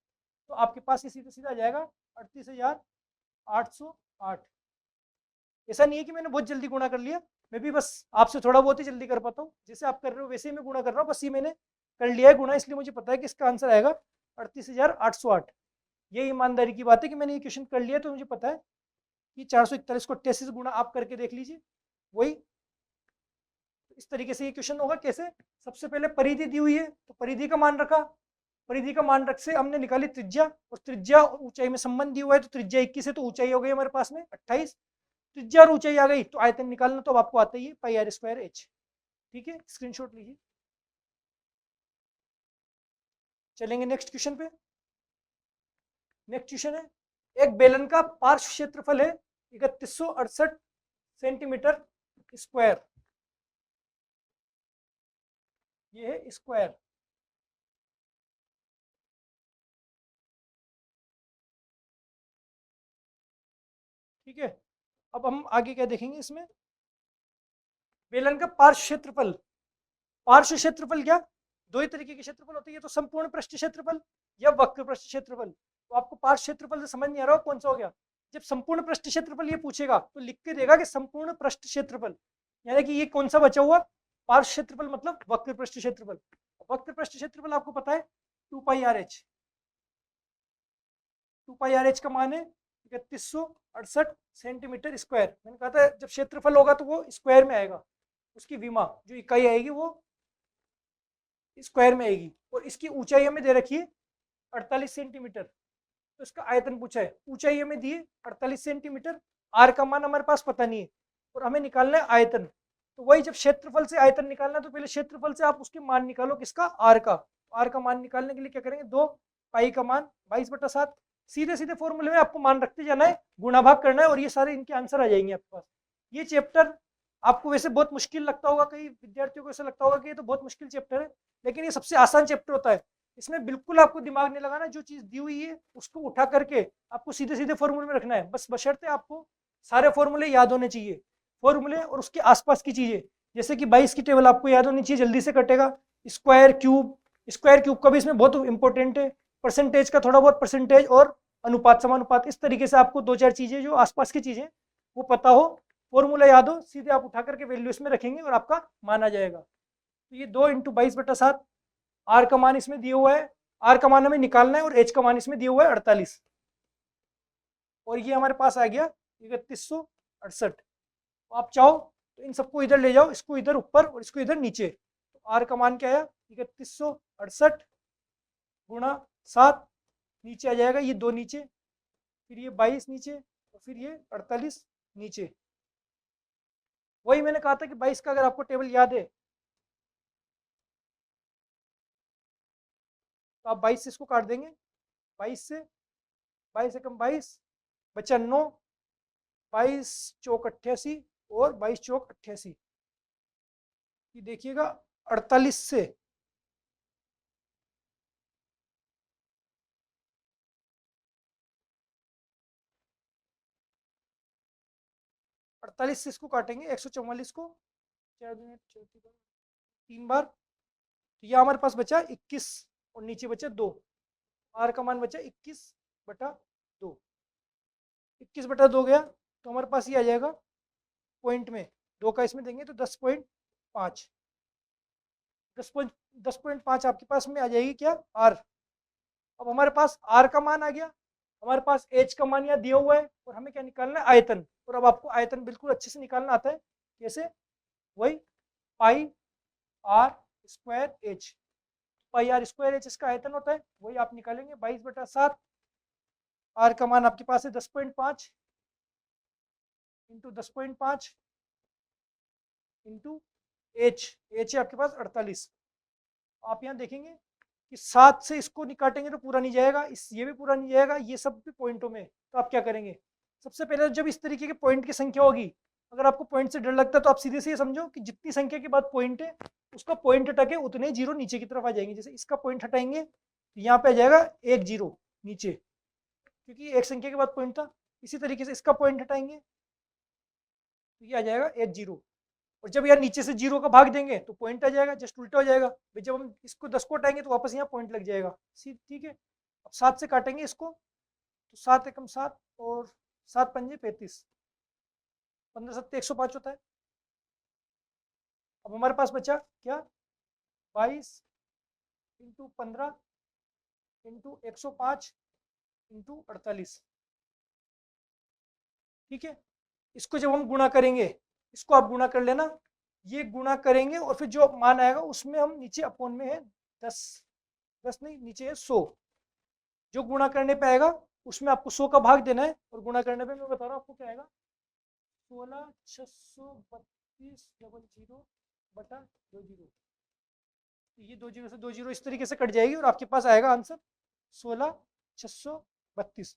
तो आपके पास ये सीधा सीधा आ जाएगा 38,808। ऐसा नहीं है कि मैंने बहुत जल्दी गुणा कर लिया, मैं भी बस आपसे थोड़ा बहुत ही जल्दी कर पाता हूँ। जैसे आप कर रहे हो वैसे ही मैं गुणा कर रहा हूँ, बस ये मैंने कर लिया है गुणा, इसलिए मुझे पता है कि इसका आंसर आएगा 38,808। ये ईमानदारी की बात है कि मैंने ये क्वेश्चन कर लिया, तो मुझे पता है कि 441 को 88 से गुणा आप करके देख लीजिए। वही इस तरीके से ये क्वेश्चन होगा। कैसे? सबसे पहले परिधि दी हुई है तो परिधि का मान रखा, परिधि का मान रख से हमने निकाली त्रिज्या, और त्रिज्या और ऊंचाई में संबंध दिया हुआ है, तो त्रिज्या 21 है तो ऊंचाई हो गई हमारे पास में 28। त्रिज्या और ऊंचाई आ गई तो आयतन निकालना तो अब आपको आता ही है, पाई आर स्क्वायर एच। ठीक है, स्क्रीनशॉट लीजिए। चलेंगे नेक्स्ट क्वेश्चन पे। नेक्स्ट क्वेश्चन है, एक बेलन का पार्श्व क्षेत्रफल है 3168 सेंटीमीटर स्क्वायर। ये है स्क्वायर। ठीक है, अब हम आगे क्या देखेंगे इसमें? बेलन का पार्श्व क्षेत्रफल। पार्श्व क्षेत्रफल क्या? दो ही तरीके के क्षेत्रफल होते हैं, तो संपूर्ण पृष्ठ क्षेत्रफल या वक्र पृष्ठ क्षेत्रफल। तो आपको पार्श्व क्षेत्रफल से समझ नहीं आ रहा हो कौन सा हो गया? जब संपूर्ण पृष्ठ क्षेत्रफल ये पूछेगा तो लिख के देगा कि संपूर्ण पृष्ठ क्षेत्रफल, यानी कि ये कौन सा बचा हुआ? पार्श्व क्षेत्रफल मतलब वक्र पृष्ठ क्षेत्रफल। वक्र पृष्ठ क्षेत्रफल आपको पता है 2πRh। 2πRh का मान है 3168 सेंटीमीटर स्क्वायर। मैंने कहा था जब क्षेत्रफल होगा तो वो स्क्वायर में आएगा, उसकी विमा जो इकाई आएगी वो स्क्वायर में आएगी। और इसकी ऊंचाई हमें दे रखी है 48 सेंटीमीटर, तो इसका आयतन पूछा है, ऊंचाई हमें दी है 48 सेंटीमीटर, आर का मान हमारे पास पता नहीं है और हमें निकालना है आयतन। तो वही जब क्षेत्रफल से आयतन निकालना है तो पहले क्षेत्रफल से आप उसके मान निकालो, किसका, आर का। आर का मान निकालने के लिए क्या करेंगे, 2 पाई का मान 22/7, सीधे सीधे फॉर्मूले में आपको मान रखते जाना है, गुणा भाग करना है और ये सारे इनके आंसर आ जाएंगे आपके पास। ये चैप्टर आपको वैसे बहुत मुश्किल लगता होगा, कई विद्यार्थियों को ऐसा लगता होगा कि ये तो बहुत मुश्किल चैप्टर है, लेकिन ये सबसे आसान चैप्टर होता है। इसमें बिल्कुल आपको दिमाग नहीं लगाना, जो चीज दी हुई है उसको उठा करके आपको सीधे सीधे फॉर्मूले में रखना है, बस बशर्ते आपको सारे फॉर्मूले याद होने चाहिए, फॉर्मूले और उसके आसपास की चीजें। जैसे कि 22 की टेबल आपको याद होनी चाहिए, जल्दी से कटेगा। स्क्वायर क्यूब, स्क्वायर क्यूब का भी इसमें बहुत इंपॉर्टेंट है। परसेंटेज का थोड़ा बहुत, परसेंटेज और अनुपात समानुपात, इस तरीके से आपको 2-4 चीजें जो आसपास की चीजें वो पता हो, फॉर्मूला याद हो, सीधे आप उठा करके वैल्यू इसमें रखेंगे और आपका मान आ जाएगा। तो ये 2 × 22/7, आर का मान इसमें दिया हुआ है, आर का मान हमें निकालना है और एच का मान इसमें दिया हुआ है 48, और ये हमारे पास आ गया 3168। तो आप चाहो तो इन सबको इधर ले जाओ, इसको इधर ऊपर और इसको इधर नीचे। तो आर का मान क्या आया, 3168 गुणा 7, नीचे आ जाएगा ये 2 नीचे, फिर ये 22 नीचे और फिर ये 48 नीचे। वही मैंने कहा था कि 22 का अगर आपको टेबल याद है तो आप 22 से इसको काट देंगे, 22 से 22 एकम 22 बचा 9, 22 चौक 88 और 22 चौक 88। ये देखिएगा 48 से 48 से इसको काटेंगे, 144 को 3 बार, तो यह हमारे पास बचा 21 और नीचे बचा 2। आर का मान बचा 21/2, 21/2 गया तो हमारे पास ये आ जाएगा पॉइंट में, 2 का इसमें देंगे तो 10.5, 10.5 आपके पास में आ जाएगी क्या, आर। अब हमारे पास आर का मान आ गया, हमारे पास एच का मान यहाँ दिया हुआ है और हमें क्या निकालना है, आयतन। और अब आपको आयतन बिल्कुल अच्छे से निकालना आता है, कैसे, वही pi r square h, pi r square h इसका आयतन होता है, वही आप निकालेंगे 22/7। आर का मान आपके पास है 10.5 इंटू 10.5 इंटू एच, एच है आपके पास 48। आप यहाँ देखेंगे कि 7 से इसको नहीं काटेंगे तो पूरा नहीं जाएगा, इस ये भी पूरा नहीं जाएगा, ये सब भी पॉइंटों में। तो आप क्या करेंगे, सबसे पहले जब इस तरीके के पॉइंट की संख्या होगी, अगर आपको पॉइंट से डर लगता है तो आप सीधे से ये समझो कि जितनी संख्या के बाद पॉइंट है उसका पॉइंट हटा के उतने ही जीरो नीचे की तरफ आ जाएंगे। जैसे इसका पॉइंट हटाएंगे तो यहाँ पे आ जाएगा 1 0 नीचे, क्योंकि एक संख्या के बाद पॉइंट था। इसी तरीके से इसका पॉइंट हटाएंगे तो ये आ जाएगा 1 0, और जब यार नीचे से 0 का भाग देंगे तो पॉइंट आ जाएगा, जस्ट उल्टा हो जाएगा। भाई जब हम इसको 10 को हटाएंगे तो वापस यहाँ पॉइंट लग जाएगा, ठीक है। अब 7 से काटेंगे इसको तो 7 एकम 7 और 7 पंजे 35, 15 7 105 होता है। अब हमारे पास बचा क्या, 22 इंटू 15 इंटू 105 इंटू 48, ठीक है। इसको जब हम गुणा करेंगे, इसको आप गुणा कर लेना, ये गुणा करेंगे और फिर जो मान आएगा उसमें हम नीचे अपोन में है 10, 10 नहीं नीचे है 100, जो गुणा करने पे आएगा उसमें आपको 100 का भाग देना है, और गुणा करने पे मैं बता रहा हूँ आपको क्या आएगा, 16,632.00/20। ये 2 0 से 2 0 इस तरीके से कट जाएगी और आपके पास आएगा आंसर 16,632।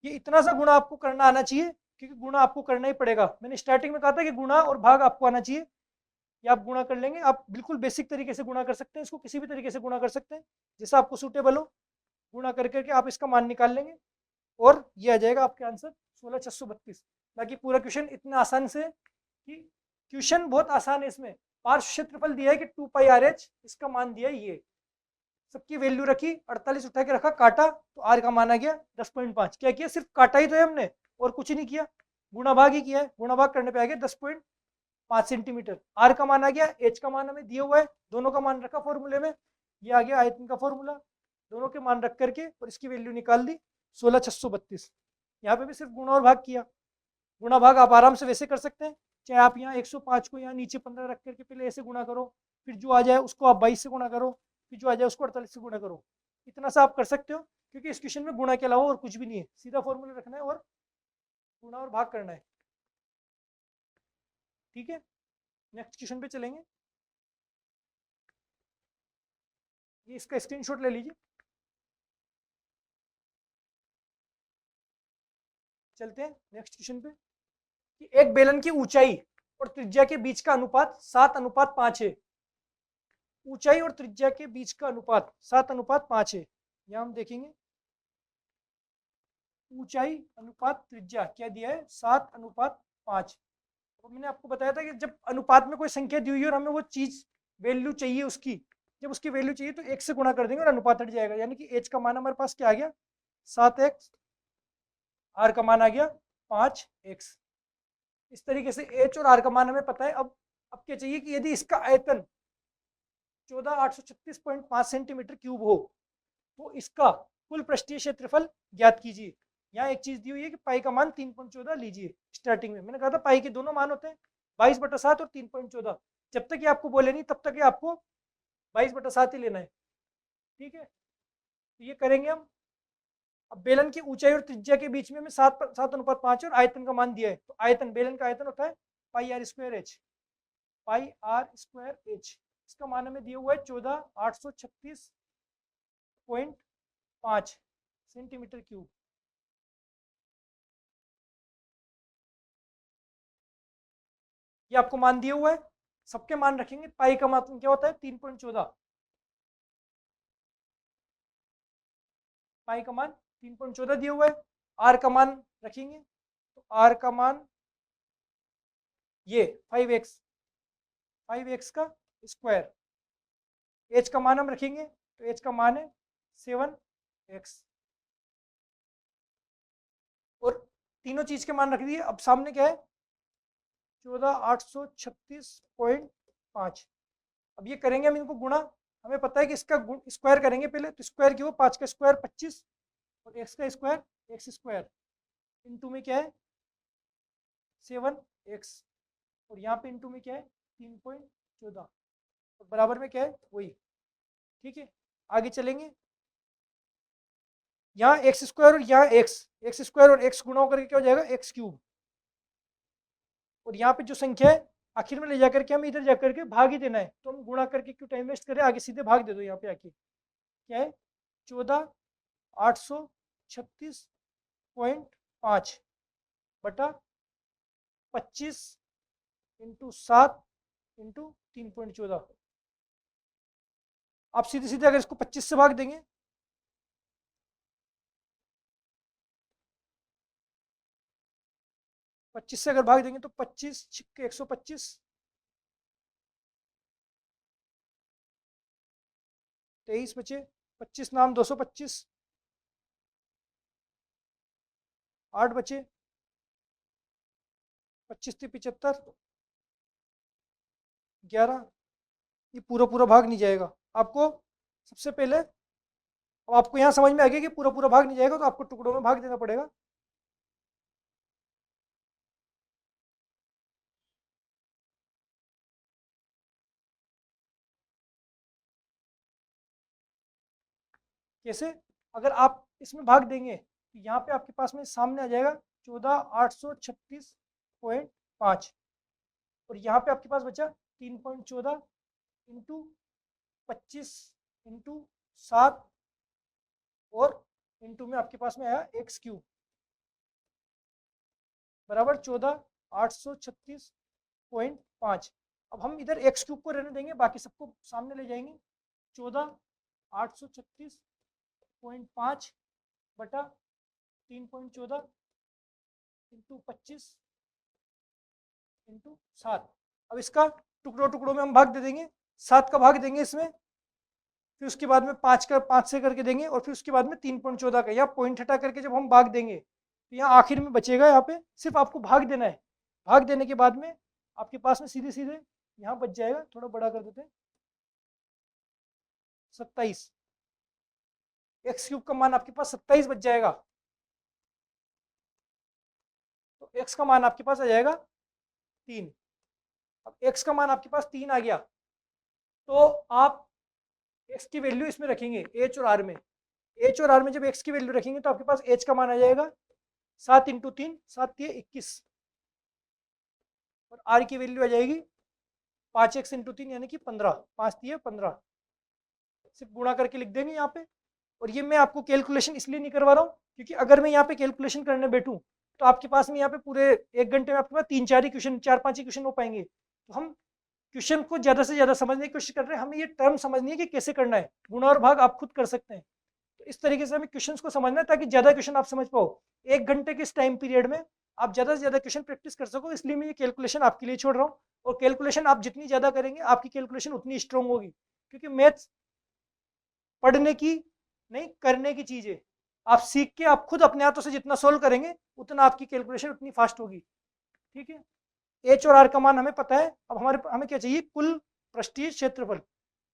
ये इतना सा गुणा आपको करना आना चाहिए, क्योंकि गुणा आपको करना ही पड़ेगा। मैंने स्टार्टिंग में कहा था कि गुणा और भाग आपको आना चाहिए, ये आप गुणा कर लेंगे। आप बिल्कुल बेसिक तरीके से गुणा कर सकते हैं, इसको किसी भी तरीके से गुणा कर सकते हैं जैसा आपको सूटेबल हो, गुणा कर करके आप इसका मान निकाल लेंगे और ये आ जाएगा आपके आंसर 16,632। बाकी पूरा क्वेश्चन इतना आसान से कि क्वेश्चन बहुत आसान है, इसमें पार्श्व क्षेत्रफल दिया है कि 2πRH, इसका मान दिया है ये, सबकी वैल्यू रखी, 48 उठा के रखा, काटा तो आर का मान आ गया 10.5। क्या किया, सिर्फ काटा ही तो है हमने और कुछ नहीं किया, गुणा भाग ही किया है। गुणा भाग करने पे आ गया 10.5 सेंटीमीटर। आर का मान आ गया, एच का मान हमें दिया हुआ है, दोनों का मान रखा फॉर्मूले में, ये आ गया आयतन का फॉर्मूला, दोनों के मान रख करके और इसकी वैल्यू निकाल दी 16,632। यहाँ पे भी सिर्फ गुणा और भाग किया। गुणा भाग आप आराम से वैसे कर सकते हैं, चाहे आप यहाँ 105 को यहाँ नीचे 15 रख करके पहले ऐसे गुणा करो, फिर जो आ जाए उसको आप 22 से गुणा करो, फिर जो आ जाए उसको 48 से गुणा करो। इतना सा आप कर सकते हो, क्योंकि इस क्वेश्चन में गुणा के अलावा और कुछ भी नहीं है, सीधा फॉर्मूला रखना है और गुणा और भाग करना है। ठीक है, नेक्स्ट क्वेश्चन पे चलेंगे। ये इसका स्क्रीनशॉट ले लीजिए। चलते हैं नेक्स्ट क्वेश्चन पे, कि एक बेलन की ऊंचाई और त्रिज्या के बीच का अनुपात 7:5 है। ऊंचाई और त्रिज्या के बीच का अनुपात 7:5 है। यहां हम देखेंगे ऊंचाई अनुपात त्रिज्या क्या दिया है, 7:5। तो मैंने आपको बताया था कि जब अनुपात में कोई संख्या दी हुई है और हमें वो चीज वैल्यू चाहिए उसकी, जब उसकी वैल्यू चाहिए तो 1 से गुणा कर देंगे और अनुपात हट जाएगा, यानी कि एच का मान हमारे पास क्या आ गया, 7x, आर का मान आ गया 5x। इस तरीके से एच और आर का मान हमें पता है। अब क्या चाहिए कि यदि इसका आयतन 14,836.5 सेंटीमीटर क्यूब हो तो इसका कुल पृष्ठीय क्षेत्रफल ज्ञात कीजिए। यहाँ एक चीज दी हुई है कि पाई का मान 3.14 लीजिए। स्टार्टिंग में मैंने कहा था पाई के दोनों मान होते हैं, 22/7 और 3.14। जब तक ये आपको बोले नहीं तब तक ये आपको 22/7 ही लेना है। ठीक है, तो ये करेंगे हम। अब बेलन की ऊंचाई और त्रिज्या के बीच में हमें 7:5 और आयतन का मान दिया है, तो आयतन, बेलन का आयतन होता है pi r square h, pi r square h. इसका मान हमें दिया हुआ है 14,836.5 सेंटीमीटर क्यूब। ये आपको मान दिया हुआ है, सबके मान रखेंगे। पाई का मान क्या होता है, 3.14। पाई का मान 3.14 दिया हुआ है। आर का मान रखेंगे, तो आर का मान ये 5x, 5x का स्क्वायर। एच का मान हम रखेंगे, तो एच का मान है 7x। और तीनों चीज के मान रख दिए। अब सामने क्या है, 14,836.5। अब ये करेंगे हम इनको गुणा। हमें पता है कि इसका स्क्वायर करेंगे पहले, तो स्क्वायर क्यों, 5 का स्क्वायर 25 और एक्स का स्क्वायर एक्स स्क्वायर, इंटू में क्या है 7x, और यहाँ पे इंटू में क्या है 3.14, और बराबर में क्या है वही। ठीक है, आगे चलेंगे। यहाँ एक्स स्क्वायर और यहाँ एक्स स्क्वायर और एक्स गुणा होकर क्या हो जाएगा, एक्स क्यूब। और यहाँ पे जो संख्या है आखिर में ले जाकर के हमें इधर जाकर के भाग ही देना है, तो हम गुणा करके क्यों टाइम वेस्ट करें, आगे सीधे भाग दे दो। यहाँ पे आके क्या है 14,836.5 बटा 25 इंटू 7 इंटू 3.14। आप सीधे सीधे अगर इसको 25 से भाग देंगे, 25 से अगर भाग देंगे तो 25 छिक्के 125, 23 बचे, 25 नाम 225, 8 बचे, 25 से 75, 11। ये पूरा पूरा भाग नहीं जाएगा आपको। सबसे पहले अब आपको यहाँ समझ में आ गया कि पूरा पूरा भाग नहीं जाएगा, तो आपको टुकड़ों में भाग देना पड़ेगा। कैसे, अगर आप इसमें भाग देंगे तो यहाँ पे आपके पास में सामने आ जाएगा 14,836.5, और यहाँ पे आपके पास बचा 3.14 इंटू 25 इंटू 7, और इंटू में आपके पास में आया एक्स क्यूब बराबर 14,836.5। अब हम इधर एक्स क्यूब को रहने देंगे, बाकी सबको सामने ले जाएंगे। 14,836.5 बटा 3.14 इंटू 25 इंटू 7। अब इसका टुकड़ों टुकड़ों में हम भाग दे देंगे। 7 का भाग देंगे इसमें, फिर उसके बाद में 5 से करके देंगे, और फिर उसके बाद में 3.14 का, या पॉइंट हटा करके जब हम भाग देंगे तो यहाँ आखिर में बचेगा, यहाँ पे सिर्फ आपको भाग देना है। भाग देने के बाद में आपके पास में सीधे सीधे यहाँ बच जाएगा, थोड़ा बड़ा कर देते हैं, 27। एक्स क्यूब का मान आपके पास 27 बच जाएगा। एक्स का मान आपके पास आ जाएगा 3। अब एक्स का मान आपके पास 3 आ गया, तो आप एक्स की वैल्यू इसमें रखेंगे एच और आर में। एच और आर में जब एक्स की वैल्यू रखेंगे तो आपके पास एच का मान आ जाएगा 7 × 3, 7 × 21, और आर की वैल्यू आ जाएगी 5x × 3 यानी कि 15, 5 × 15, सिर्फ गुणा करके लिख देंगे यहाँ पे। और ये मैं आपको कैलकुलेशन इसलिए नहीं करवा रहा हूँ क्योंकि अगर मैं यहाँ पे कैलकुलेशन करने बैठूँ तो आपके पास में यहाँ पे पूरे 1 घंटे में आपके पास 3-4 ही क्वेश्चन, 4-5 ही क्वेश्चन हो पाएंगे। तो हम क्वेश्चन को ज़्यादा से ज़्यादा समझने की कोशिश कर रहे हैं, हमें ये टर्म समझनी है कि कैसे करना है। गुणा और भाग आप खुद कर सकते हैं, तो इस तरीके से हमें क्वेश्चन को समझना है ताकि ज़्यादा क्वेश्चन आप समझ पाओ। 1 घंटे के इस टाइम पीरियड में आप ज़्यादा से ज़्यादा क्वेश्चन प्रैक्टिस कर सको, इसलिए मैं ये कैलकुलेशन आपके लिए छोड़ रहा हूँ। और कैलकुलेशन आप जितनी ज़्यादा करेंगे आपकी कैलकुलेशन उतनी स्ट्रॉन्ग होगी, क्योंकि मैथ्स पढ़ने की नहीं करने की चीज़ है। आप सीख के आप खुद अपने हाथों से जितना सोल्व करेंगे उतना आपकी कैलकुलेशन उतनी फास्ट होगी। ठीक है, एच और आर का मान हमें पता है। अब हमें क्या चाहिए, कुल पृष्ठीय क्षेत्रफल।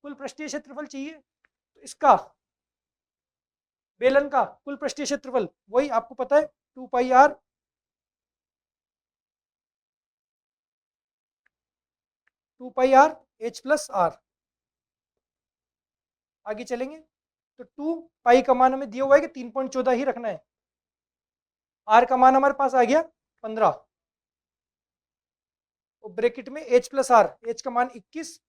कुल पृष्ठीय क्षेत्रफल चाहिए, तो इसका बेलन का कुल पृष्ठीय क्षेत्रफल वही आपको पता है 2πr h + r। आगे चलेंगे तो 2 का मान हमें दिया हुआ है कि 3.14 ही रखना है। r का मान हमारे पास आ गया 15, और ब्रैकेट में h + r, h का मान 21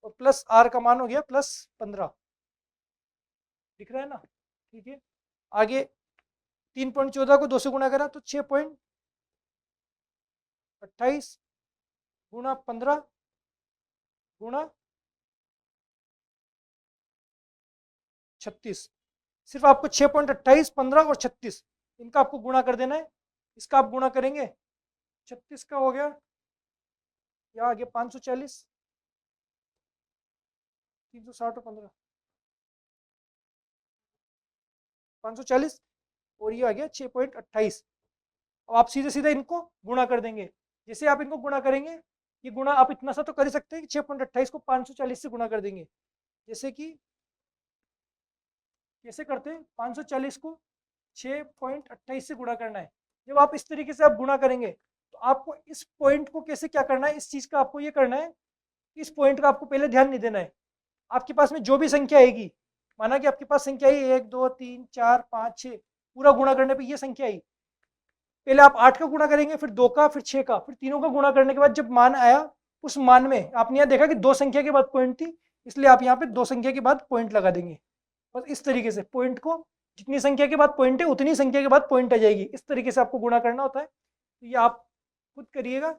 और प्लस r का मान हो गया +15, दिख रहा है ना। ठीक है, आगे 3.14 को 2 से गुणा करा तो 6.28 गुणा 15 गुणा 36। सिर्फ आपको 6.28, 15 और 36 इनका आपको गुणा कर देना है। इसका आप गुणा करेंगे 36 का हो गया, यहाँ आ गया 540, 360 और 15 540, और ये आ गया 6.28। अब आप सीधे सीधे इनको गुणा कर देंगे। जैसे आप इनको गुणा करेंगे, ये गुणा आप इतना सा तो कर ही सकते हैं कि 6.28 को 540 से गुणा कर देंगे। जैसे कि कैसे करते हैं, 540 को 6.28 से गुणा करना है। जब आप इस तरीके से आप गुणा करेंगे तो आपको इस पॉइंट को कैसे क्या करना है, इस चीज का आपको ये करना है, इस पॉइंट का आपको पहले ध्यान नहीं देना है। आपके पास में जो भी संख्या आएगी, माना कि आपके पास संख्या आई 1 2 3 4 5 6, पूरा गुणा करने पे ये संख्या आई, पहले आप 8 का गुणा करेंगे, फिर 2 का, फिर 6 का, फिर तीनों का गुणा करने के बाद जब मान आया, उस मान में आपने यहाँ देखा कि 2 संख्या के बाद पॉइंट थी, इसलिए आप यहाँ पे 2 संख्या के बाद पॉइंट लगा देंगे। बस इस तरीके से पॉइंट को, जितनी संख्या के बाद पॉइंट है उतनी संख्या के बाद पॉइंट आ जाएगी। इस तरीके से आपको गुणा करना होता है। तो ये आप खुद करिएगा,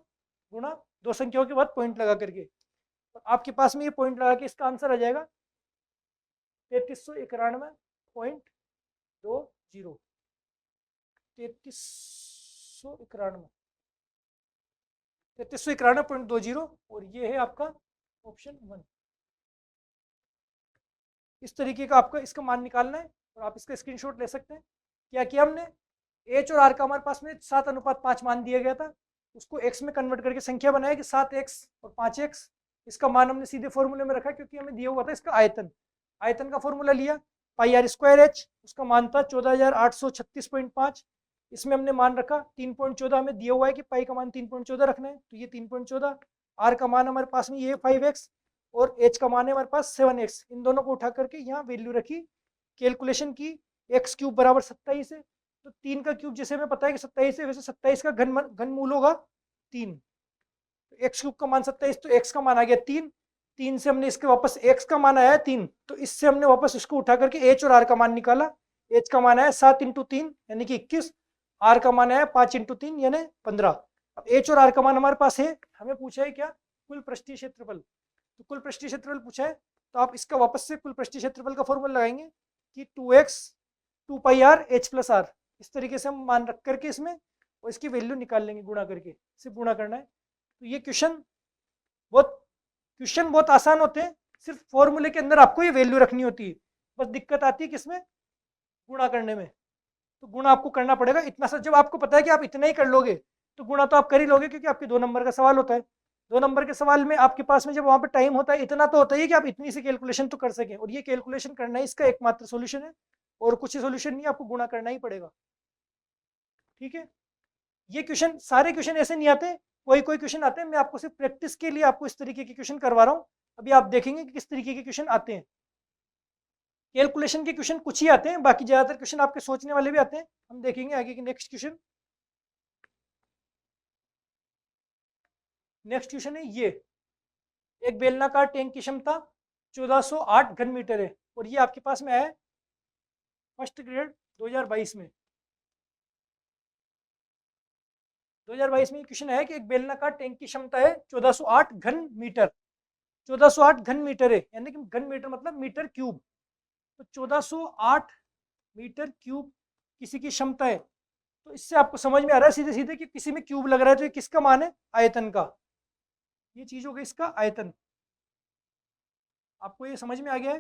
गुणा 2 संख्याओं के बाद पॉइंट लगा करके, तो आपके पास में ये पॉइंट लगा के इसका आंसर आ जाएगा 3391.20, 3391.20, और ये है आपका ऑप्शन 1। इस तरीके का आपका इसका मान निकालना है, और आप इसका स्क्रीनशॉट ले सकते हैं। क्या किया हमने, एच और आर का हमारे पास में 7:5 मान दिया गया था, उसको एक्स में कन्वर्ट करके संख्या बनाया कि 7x और 5x। इसका मान हमने सीधे फॉर्मूले में रखा क्योंकि हमें दिया हुआ था इसका आयतन। आयतन का फॉर्मूला लिया, πr²h, उसका मान था 14,836.5। इसमें हमने मान रखा 3.14, हमें दिया हुआ है कि पाई का मान 3.14 रखना है, तो ये 3.14। आर का मान हमारे पास में ये 5x, और h का मान है हमारे पास 7x। इन दोनों को उठा करके यहाँ वैल्यू रखी, कैलकुलेशन की, x³ बराबर 27 है, तो 3 का क्यूब जैसे हमें पता है कि 27 है, वैसे 27 का घनमूल होगा 3। तो x³ का मान 27, तो x का मान आ गया 3। 3 से हमने इसके वापस x का मान आया 3, तो इससे हमने वापस इसको उठा करके h और r का मान निकाला। h का मान आया 7 × 3 यानी कि 21, r का मान आया 5 × 3 यानी 15। अब h और r का मान हमारे पास है, हमें पूछा है क्या, कुल पृष्ठीय क्षेत्रफल। तो कुल पृष्ठीय क्षेत्रफल पूछा है, तो आप इसका वापस से कुल पृष्ठीय क्षेत्रफल का फॉर्मूला लगाएंगे कि 2x 2πr h + r। इस तरीके से हम मान रख करके इसमें, और इसकी वैल्यू निकाल लेंगे गुणा करके, सिर्फ गुणा करना है। तो ये क्वेश्चन बहुत आसान होते हैं, सिर्फ फॉर्मूले के अंदर आपको ये वैल्यू रखनी होती है। बस दिक्कत आती है किसमें, गुणा करने में। तो गुणा आपको करना पड़ेगा इतना सा। जब आपको पता है कि आप इतना ही कर लोगे तो गुणा तो आप कर ही लोगे, क्योंकि आपके 2 नंबर का सवाल होता है। 2 नंबर के सवाल में आपके पास में जब वहां पर टाइम होता है, इतना तो होता ही है कि आप इतनी सी कैलकुलेशन तो कर सकें, और ये कैलकुलेशन करना ही इसका एकमात्र सोल्यूशन है, और कुछ सोल्यूशन नहीं, आपको गुणा करना ही पड़ेगा। ठीक है, ये क्वेश्चन, सारे क्वेश्चन ऐसे नहीं आते, कोई कोई क्वेश्चन आते हैं। मैं आपको सिर्फ प्रैक्टिस के लिए आपको इस तरीके के क्वेश्चन करवा रहा हूँ। अभी आप देखेंगे कि किस तरीके के क्वेश्चन आते हैं। कैलकुलेशन के क्वेश्चन कुछ ही आते हैं, बाकी ज्यादातर क्वेश्चन आपके सोचने वाले भी आते हैं। हम देखेंगे आगे के नेक्स्ट क्वेश्चन। नेक्स्ट क्वेश्चन है ये, एक बेलनाकार टैंक की क्षमता 1408 घन मीटर है, और ये आपके पास में है फर्स्ट ग्रेड 2022 में। 2022 में ये क्वेश्चन है कि एक बेलनाकार टैंक की क्षमता है 1408 घन मीटर। 1408 घन मीटर है, यानी कि घन मीटर मतलब मीटर क्यूब। तो 1408 मीटर क्यूब किसी की क्षमता है। तो इससे आपको समझ में आ रहा है सीधे सीधे कि किसी में क्यूब लग रहा है, तो ये किसका मान है? आयतन का। ये चीज हो गई इसका आयतन। आपको ये समझ में आ गया है?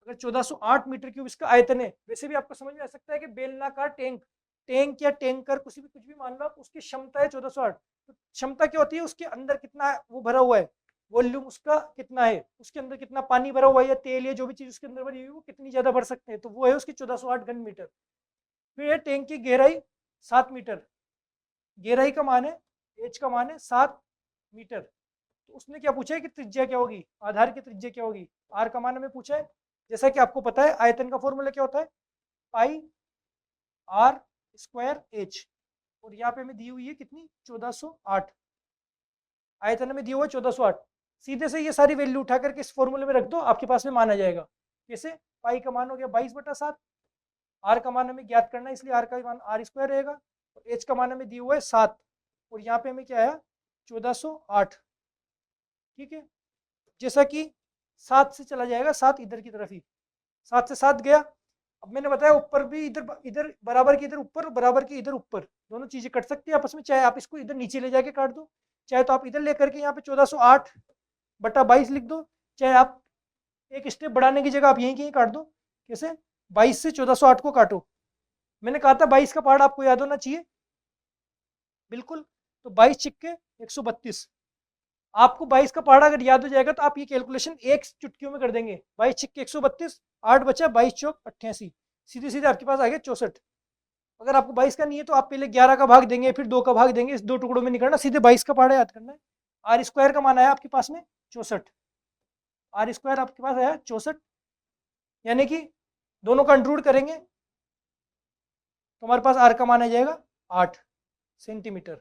अगर 1408 मीटर क्यूब इसका आयतन है, वैसे भी आपको समझ में आ सकता है कि बेलनाकार टैंक, टैंक या टैंकर कुछ भी मान लो, उसकी क्षमता है 1408। तो क्षमता क्या होती है? उसके अंदर कितना वो भरा हुआ है, वॉल्यूम उसका कितना है, उसके अंदर कितना पानी भरा हुआ है या तेल या जो भी चीज उसके अंदर भरी हुई है वो कितनी ज्यादा भर सकते हैं, तो वो है उसकी 1408 घन मीटर। फिर टैंक की गहराई 7 मीटर, गहराई का मान है, एच का मान है 7 मीटर। तो उसने क्या पूछा है कि त्रिज्या क्या होगी, आधार की त्रिज्या क्या होगी? आर का मान हमें पूछा है। जैसा कि आपको पता है आयतन का फॉर्मूला क्या होता है? पाई आर स्क्वायर एच, और यहाँ पे हमें दी हुई है कितनी? 1408। आयतन हमें दिया हुआ है 1408। सीधे से ये सारी वैल्यू उठा करके इस फॉर्मूले में रख दो, आपके पास में मान आ जाएगा। कैसे? पाई का मान हो गया 22/7, आर का मान हमें ज्ञात करना है इसलिए आर का मान आर स्क्वायर रहेगा, और एच का मान हमें दिया हुआ है 7, और यहाँ पे हमें क्या आया? 1408। ठीक है, जैसा कि 7 से चला जाएगा, 7 इधर की तरफ ही, 7 से 7 गया। अब मैंने बताया ऊपर भी इधर इधर बराबर की इधर ऊपर, बराबर की इधर ऊपर, दोनों चीजें कट सकती है आपस में। चाहे आप इसको इधर नीचे ले जाके काट दो, चाहे तो आप इधर लेकर के यहाँ पे 1408/22 लिख दो, चाहे आप एक स्टेप बढ़ाने की जगह आप यहीं कहीं काट दो। कैसे? 22 से 1408 को काटो। मैंने कहा था 22 का पहाड़ आपको याद होना चाहिए, बिल्कुल। तो 22 छिक्के 132। आपको 22 का पहाड़ा अगर याद हो जाएगा तो आप ये कैलकुलेशन एक चुटकियों में कर देंगे। 22 छिक्के 132, 8 बचा 22 चौक 88, सीधे सीधे आपके पास आ गया 64। अगर आपको 22 का नहीं है तो आप पहले 11 का भाग देंगे, फिर 2 का भाग देंगे, इस दो टुकड़ों में नहीं करना, सीधे 22 का पहाड़ा याद करना है। आर स्क्वायर का मान आया आपके पास में 64, आर स्क्वायर आपके पास आया 64, यानी कि दोनों का अंडर रूट करेंगे तो हमारे पास आर का मान आ जाएगा 8 सेंटीमीटर।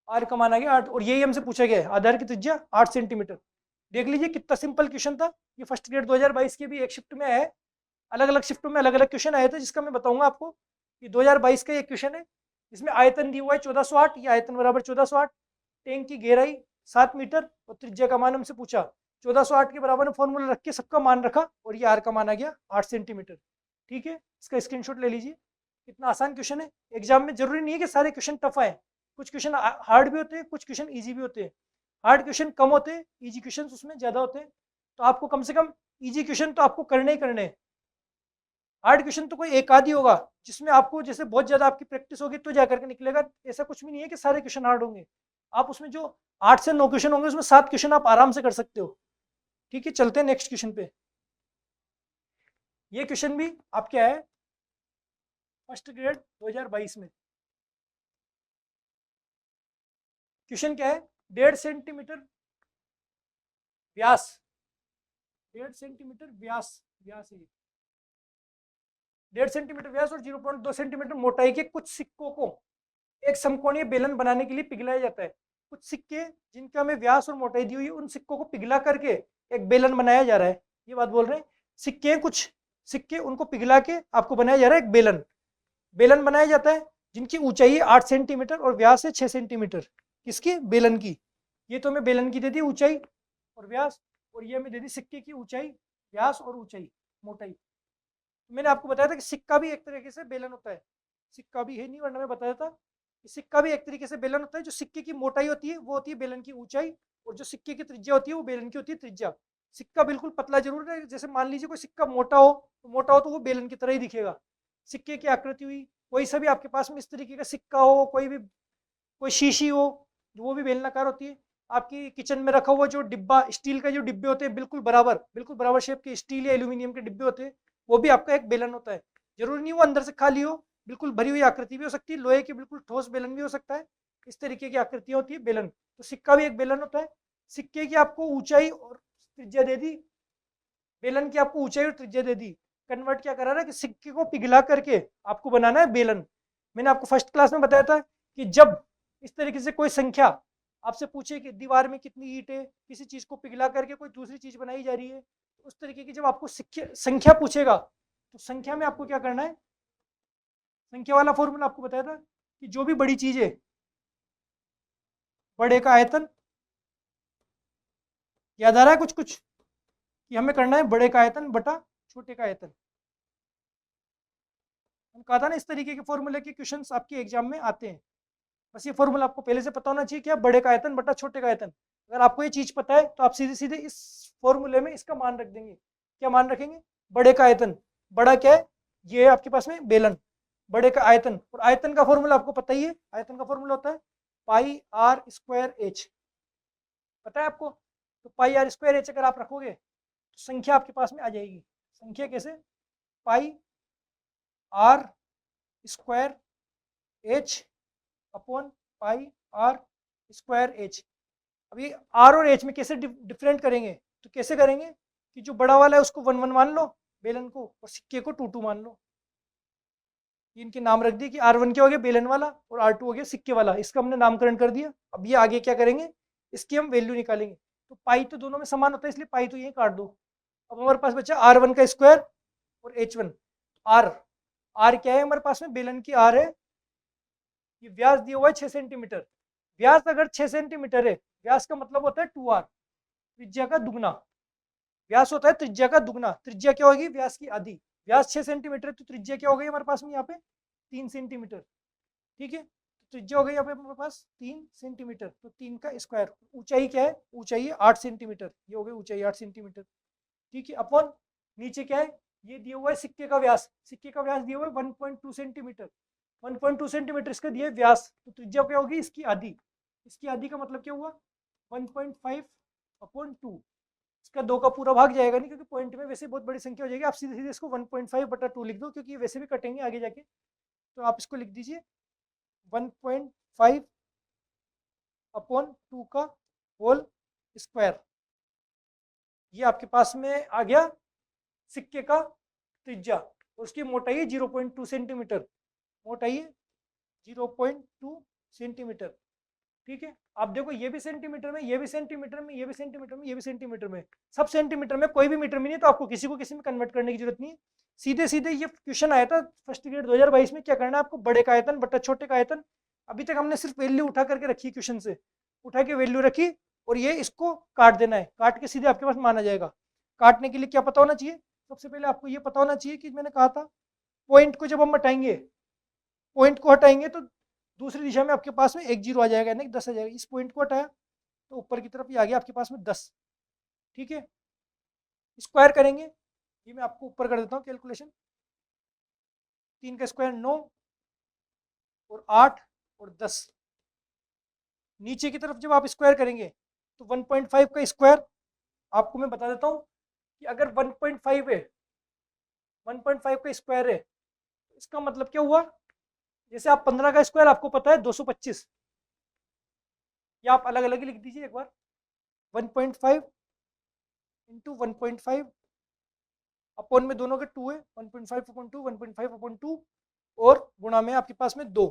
आर का मान आ गया 8, और यही हमसे पूछा गया है, आधार की त्रिज्या 8 सेंटीमीटर। देख लीजिए कितना सिंपल क्वेश्चन था। ये फर्स्ट ग्रेड 2022 के भी एक शिफ्ट में है, अलग अलग शिफ्टों में अलग अलग क्वेश्चन आए थे, जिसका मैं बताऊंगा आपको। कि 2022 का एक क्वेश्चन है, इसमें आयतन दिया हुआ है 1408, ये आयतन बराबर 1408, टैंक की गहराई 7 मीटर, और त्रिज्या का मान हमसे पूछा। 1408 के बराबर में फॉर्मूला रख के सबका मान रखा, और ये आर का मान आ गया 8 सेंटीमीटर। ठीक है, इसका स्क्रीनशॉट ले लीजिए। कितना आसान क्वेश्चन है। एग्जाम में जरूरी नहीं है कि सारे क्वेश्चन टफ आए, कुछ क्वेश्चन हार्ड भी होते हैं, कुछ क्वेश्चन ईजी भी होते हैं। हार्ड क्वेश्चन कम होते हैं, ईजी क्वेश्चन उसमें ज़्यादा होते हैं। तो आपको कम से कम ईजी क्वेश्चन तो आपको करने ही करने हैं। हार्ड क्वेश्चन तो कोई एक आध ही होगा, जिसमें आपको जैसे बहुत ज़्यादा आपकी प्रैक्टिस होगी तो जाकर के निकलेगा। ऐसा कुछ भी नहीं है कि सारे क्वेश्चन हार्ड होंगे। आप उसमें जो 8 से 9 क्वेश्चन होंगे, उसमें 7 क्वेश्चन आप आराम से कर सकते हो। ठीक है, चलते हैं नेक्स्ट क्वेश्चन पे। ये क्वेश्चन भी आपके है फर्स्ट ग्रेड 2022 में। क्वेश्चन क्या है? 1.5 सेंटीमीटर व्यास, 1.5 सेंटीमीटर व्यास, व्यास है 1.5 सेंटीमीटर व्यास और 0.2 सेंटीमीटर मोटाई के कुछ सिक्कों को एक समकोणीय बेलन बनाने के लिए पिघलाया जाता है। कुछ सिक्के जिनका हमें व्यास और मोटाई दी हुई है, उन सिक्कों को पिघला करके एक बेलन बनाया जा रहा है। ये बात बोल रहे हैं। सिक्के कुछ सिक्के, उनको पिघला के आपको बनाया जा रहा है एक बेलन। बेलन बनाया जाता है जिनकी ऊंचाई है 8 सेंटीमीटर और व्यास है 6 सेंटीमीटर। किसकी? बेलन की। ये तो हमें बेलन की दे दी ऊंचाई और व्यास, और ये हमें दे दी सिक्के की ऊंचाई, व्यास और ऊंचाई, मोटाई। मैंने आपको बताया था कि सिक्का भी एक तरीके से बेलन होता है। सिक्का भी है नहीं, वरना मैं बताया था कि सिक्का भी एक तरीके से बेलन होता है। जो सिक्के की मोटाई होती है वो होती है बेलन की ऊंचाई, और जो सिक्के की त्रिज्या होती है वो बेलन की होती है त्रिज्या। सिक्का बिल्कुल पतला जरूर है, जैसे मान लीजिए कोई सिक्का मोटा हो तो वो बेलन की तरह ही दिखेगा। सिक्के की आकृति हुई, कोई सा भी आपके पास में इस तरीके का सिक्का हो, कोई शीशी हो, वो भी बेलनाकार होती है। आपकी किचन में रखा हुआ जो डिब्बा, स्टील का जो डिब्बे होते हैं बिल्कुल बराबर शेप के स्टील या एल्यूमिनियम के डिब्बे होते हैं, वो भी आपका एक बेलन होता है। जरूरी नहीं वो अंदर से खाली हो, बिल्कुल भरी हुई आकृति भी हो सकती है, लोहे की बिल्कुल ठोस बेलन भी हो सकता है। इस तरीके की आकृतियाँ होती है बेलन। तो सिक्का भी एक बेलन होता है। सिक्के की आपको ऊंचाई और त्रिज्या दे दी, बेलन की आपको ऊंचाई और त्रिज्या दे दी। कन्वर्ट क्या करा रहा है कि सिक्के को पिघला करके आपको बनाना है बेलन। मैंने आपको फर्स्ट क्लास में बताया था कि जब इस तरीके से कोई संख्या आपसे पूछे कि दीवार में कितनी ईंट है, किसी चीज को पिघला करके कोई दूसरी चीज बनाई जा रही है, तो उस तरीके की जब आपको संख्या पूछेगा तो संख्या में आपको क्या करना है, संख्या वाला फॉर्मूला आपको बताया था कि जो भी बड़ी चीज है, बड़े का आयतन, याद आ रहा है कुछ कुछ कि हमें करना है बड़े का आयतन बटा छोटे का आयतन। हम कहा था ना इस तरीके के फॉर्मूले के क्वेश्चंस आपके एग्जाम में आते हैं। बस ये फॉर्मूला आपको पहले से पता होना चाहिए, क्या बड़े का आयतन बटा छोटे का आयतन। अगर आपको ये चीज पता है तो आप सीधे सीधे इस फॉर्मूले में इसका मान रख देंगे। क्या मान रखेंगे, बड़े का आयतन, बड़ा क्या है, ये है आपके पास में बेलन, बड़े का आयतन, और आयतन का फॉर्मूला आपको पता ही है, आयतन का फॉर्मूला होता है पाई आर स्क्वायर एच, पता है आपको। तो पाई आर स्क्वायर एच अगर आप रखोगे तो संख्या आपके पास में आ जाएगी। संख्या कैसे, pi r square h upon pi r square h. अभी आर और एच में कैसे डिफरेंट करेंगे, तो कैसे करेंगे कि जो बड़ा वाला है उसको 1 1 मान लो बेलन को, और सिक्के को 2 2 मान लो। इनके नाम रख दिए कि R1 क्या हो गया बेलन वाला और R2 हो गया सिक्के वाला, इसका हमने नामकरण कर दिया। अब ये आगे क्या करेंगे, इसकी हम वैल्यू निकालेंगे। तो पाई तो दोनों में समान होता है इसलिए पाई तो यही काट दो। अब हमारे पास बचा R1 का स्क्वायर और H1। आर क्या है हमारे पास में, बेलन की आर है, ये व्यास दिया हुआ है 6 सेंटीमीटर। व्यास अगर 6 सेंटीमीटर है, व्यास का मतलब होता है 2r, त्रिज्या का दुगना। व्यास होता है त्रिज्या का दुगना, त्रिज्या क्या होगी, व्यास की आधी। व्यास 6 सेंटीमीटर तो त्रिज्या क्या हो गई हमारे पास में यहाँ पे 3 सेंटीमीटर, ठीक है। तो त्रिज्या हो गई यहाँ पे हमारे पास 3 सेंटीमीटर, तो 3 का स्क्वायर। ऊंचाई क्या है, ऊंचाई है 8 सेंटीमीटर, ये हो गई ऊंचाई 8 सेंटीमीटर, ठीक है। अपॉन नीचे क्या है, ये दिया हुआ है सिक्के का व्यास, सिक्के का व्यास दिया हुआ है 1.2 सेंटीमीटर, 1.2 सेंटीमीटर इसका दिया है व्यास, तो त्रिज्या क्या होगी इसकी आधी। इसकी आधी का मतलब क्या हुआ 1.5 अपॉन 2, इसका 2 का पूरा भाग जाएगा नहीं क्योंकि पॉइंट में वैसे बहुत बड़ी संख्या हो जाएगी। आप सीधे सीधे इसको 1.5 बटा 2 लिख दो क्योंकि ये वैसे भी कटेंगे आगे जाके, तो आप इसको लिख दीजिए 1.5 अपॉन 2 का होल स्क्वायर। ये आपके पास में आ गया सिक्के का त्रिज्या, और उसकी मोटाई है 0.2 सेंटीमीटर, मोटाई है 0.2 सेंटीमीटर, ठीक है। आप देखो ये भी सेंटीमीटर में, ये भी सेंटीमीटर में, ये भी सेंटीमीटर में, ये भी सेंटीमीटर में, सब सेंटीमीटर में, कोई भी मीटर में नहीं, तो आपको किसी को किसी में कन्वर्ट करने की जरूरत नहीं है। सीधे सीधे ये क्वेश्चन आया था फर्स्ट ग्रेड 2022 में, क्या करना है आपको, बड़े का आयतन बटा छोटे का आयतन। अभी तक हमने सिर्फ वैल्यू उठा करके रखी, क्वेश्चन से उठा के वैल्यू रखी, और ये इसको काट देना है, काट के सीधे आपके पास माना जाएगा। काटने के लिए क्या पता होना चाहिए, सबसे पहले आपको ये पता होना चाहिए कि मैंने कहा था पॉइंट को जब हम हटाएंगे, पॉइंट को हटाएंगे तो दूसरी दिशा में आपके पास में 1 0 आ जाएगा, यानी 10 आ जाएगा। इस पॉइंट को हटाया तो ऊपर की तरफ ये आ गया आपके पास में 10, ठीक है। स्क्वायर करेंगे, ये मैं आपको ऊपर कर देता हूँ कैलकुलेशन, 3 का स्क्वायर 9 और 8 और 10। नीचे की तरफ जब आप स्क्वायर करेंगे तो 1.5 का स्क्वायर, आपको मैं बता देता हूँ कि अगर 1.5 है, 1.5 का स्क्वायर है, तो इसका मतलब क्या हुआ, जैसे आप 15 का स्क्वायर आपको पता है 225, या आप अलग अलग ही लिख दीजिए एक बार, 1.5 इंटू 1.5 अपॉन में दोनों के 2 है, 1.5 अपॉन 2, 1.5 अपॉन 2, और गुणा में आपके पास में 2,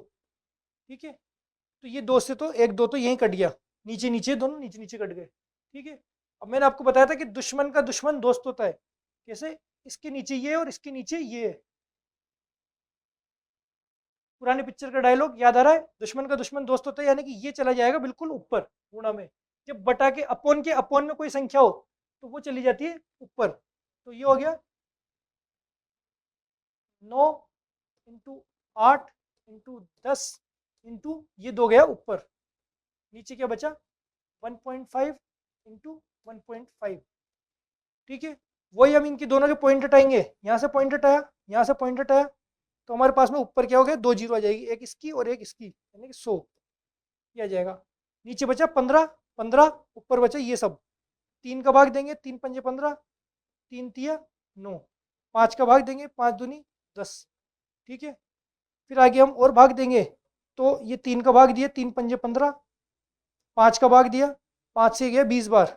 ठीक है। तो ये 2 से तो 1 2 तो यहीं कट गया, नीचे नीचे दोनों नीचे नीचे कट गए, ठीक है। अब मैंने आपको बताया था कि दुश्मन का दुश्मन दोस्त होता है, कैसे, इसके नीचे ये और इसके नीचे ये है। पुरानी पिक्चर का डायलॉग याद आ रहा है, दुश्मन का दुश्मन दोस्त होता है, यानी कि ये चला जाएगा बिल्कुल ऊपर गुणा में। जब बटा के अपोन में कोई संख्या हो तो वो चली जाती है ऊपर। तो ये हो गया 9 इंटू 8 इंटू 10 इंटू ये 2 गया ऊपर, नीचे क्या बचा 1.5 इंटू 1.5, ठीक है। वही हम इनकी दोनों के पॉइंट हटाएंगे, यहाँ से पॉइंट हटाया, यहाँ से पॉइंट हटाया, तो हमारे पास में ऊपर क्या हो गया 2 0 आ जाएगी, एक इसकी और एक इसकी, यानी कि 100 ये आ जाएगा। नीचे बचा 15, 15 ऊपर बचा ये सब, 3 का भाग देंगे, 3 पंजे 15, 3 तिया 9, 5 का भाग देंगे, 5 दूनी 10, ठीक है। फिर आगे हम और भाग देंगे तो ये 3 का भाग दिया, 3 पंजे 15, 5 का भाग दिया, 5 से गया 20 बार।